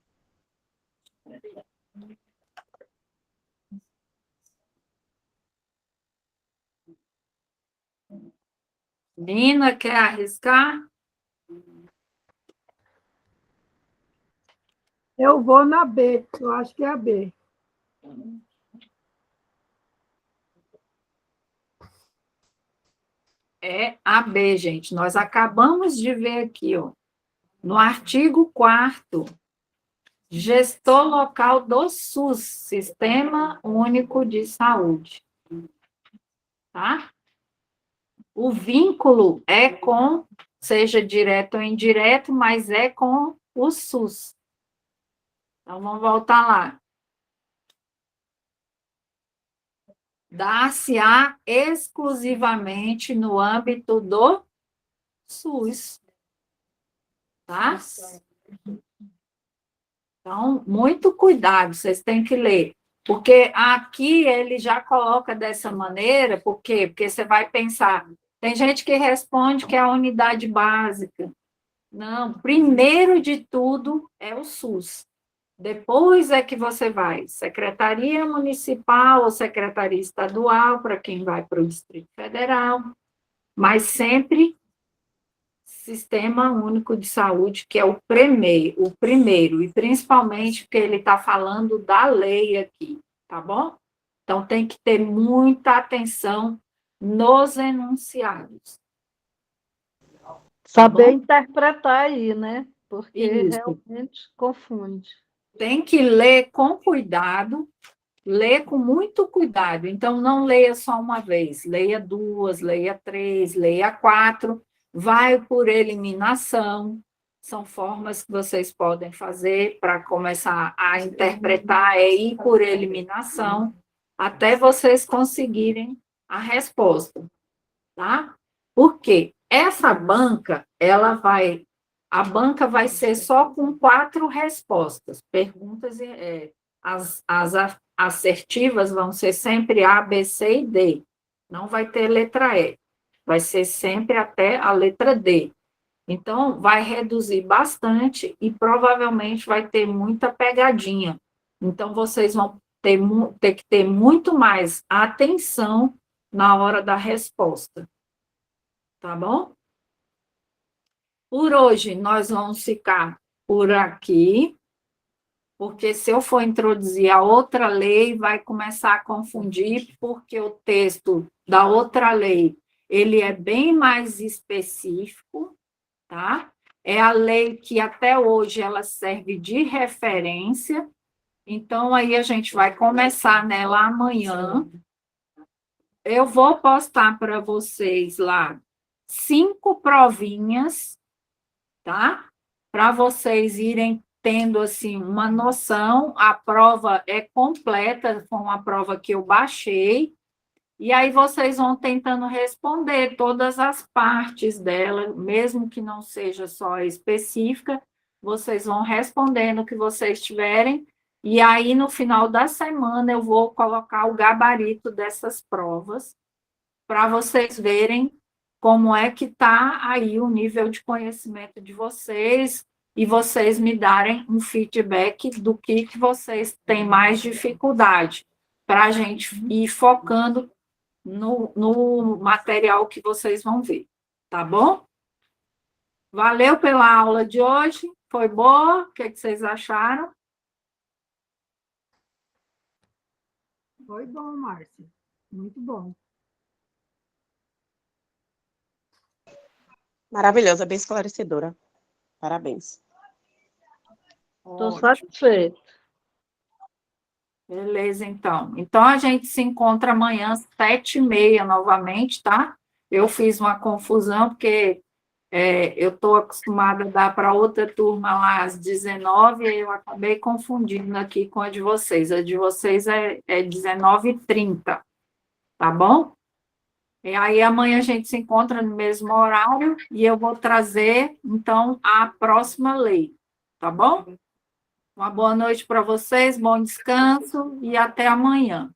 Nina, quer arriscar? Eu vou na B, eu acho que é a B. É a B, gente. Nós acabamos de ver aqui, ó, no artigo 4º, gestor local do SUS, Sistema Único de Saúde. Tá? O vínculo é com, seja direto ou indireto, mas é com o SUS. Então, vamos voltar lá. Dá-se-á exclusivamente no âmbito do SUS. Tá? Então, muito cuidado, vocês têm que ler. Porque aqui ele já coloca dessa maneira, por quê? Porque você vai pensar, tem gente que responde que é a unidade básica. Não, primeiro de tudo é o SUS. Depois é que você vai, Secretaria Municipal ou Secretaria Estadual, para quem vai para o Distrito Federal, mas sempre Sistema Único de Saúde, que é o primeiro, e principalmente porque ele está falando da lei aqui, tá bom? Então, tem que ter muita atenção nos enunciados. Saber interpretar aí, né? Porque Isso. realmente confunde. Tem que ler com cuidado, ler com muito cuidado. Então, não leia só uma vez, leia 2, leia 3, leia 4, vai por eliminação. São formas que vocês podem fazer para começar a interpretar, é ir por eliminação, até vocês conseguirem a resposta, tá? Por quê? Essa banca, a banca vai ser só com 4 respostas, perguntas, as assertivas vão ser sempre A, B, C e D, não vai ter letra E, vai ser sempre até a letra D. Então, vai reduzir bastante e provavelmente vai ter muita pegadinha. Então, vocês vão ter que ter muito mais atenção na hora da resposta. Tá bom? Por hoje, nós vamos ficar por aqui, porque se eu for introduzir a outra lei, vai começar a confundir, porque o texto da outra lei, ele é bem mais específico, tá? É a lei que até hoje ela serve de referência, então aí a gente vai começar nela amanhã. Eu vou postar para vocês lá 5 provinhas, tá? Para vocês irem tendo assim uma noção. A prova é completa, foi uma prova que eu baixei, e aí vocês vão tentando responder todas as partes dela, mesmo que não seja só específica, vocês vão respondendo o que vocês tiverem, e aí no final da semana eu vou colocar o gabarito dessas provas para vocês verem como é que está aí o nível de conhecimento de vocês e vocês me darem um feedback do que vocês têm mais dificuldade, para a gente ir focando no material que vocês vão ver, tá bom? Valeu pela aula de hoje, foi boa? O que é que vocês acharam? Foi bom, Márcia. Muito bom. Maravilhosa, bem esclarecedora. Parabéns. Estou Ótimo. satisfeita. Beleza, então. Então, a gente se encontra amanhã, 7h30, novamente, tá? Eu fiz uma confusão, porque eu estou acostumada a dar para outra turma lá às 19h, e eu acabei confundindo aqui com a de vocês. A de vocês é 19h30, tá bom? E aí, amanhã a gente se encontra no mesmo horário, e eu vou trazer, então, a próxima lei, tá bom? Uma boa noite para vocês, bom descanso e até amanhã.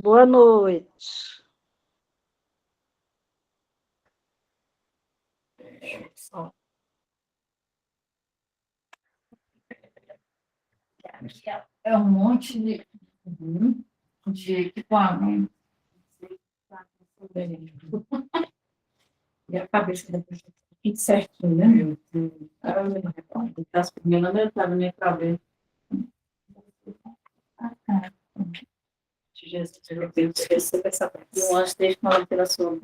Boa noite. É um monte de equipamento. E a cabeça da pessoa fica certinho, né? As meninas não estavam nem para ver. Jesus, eu esqueci dessa parte. Eu acho que desde que ela pela sua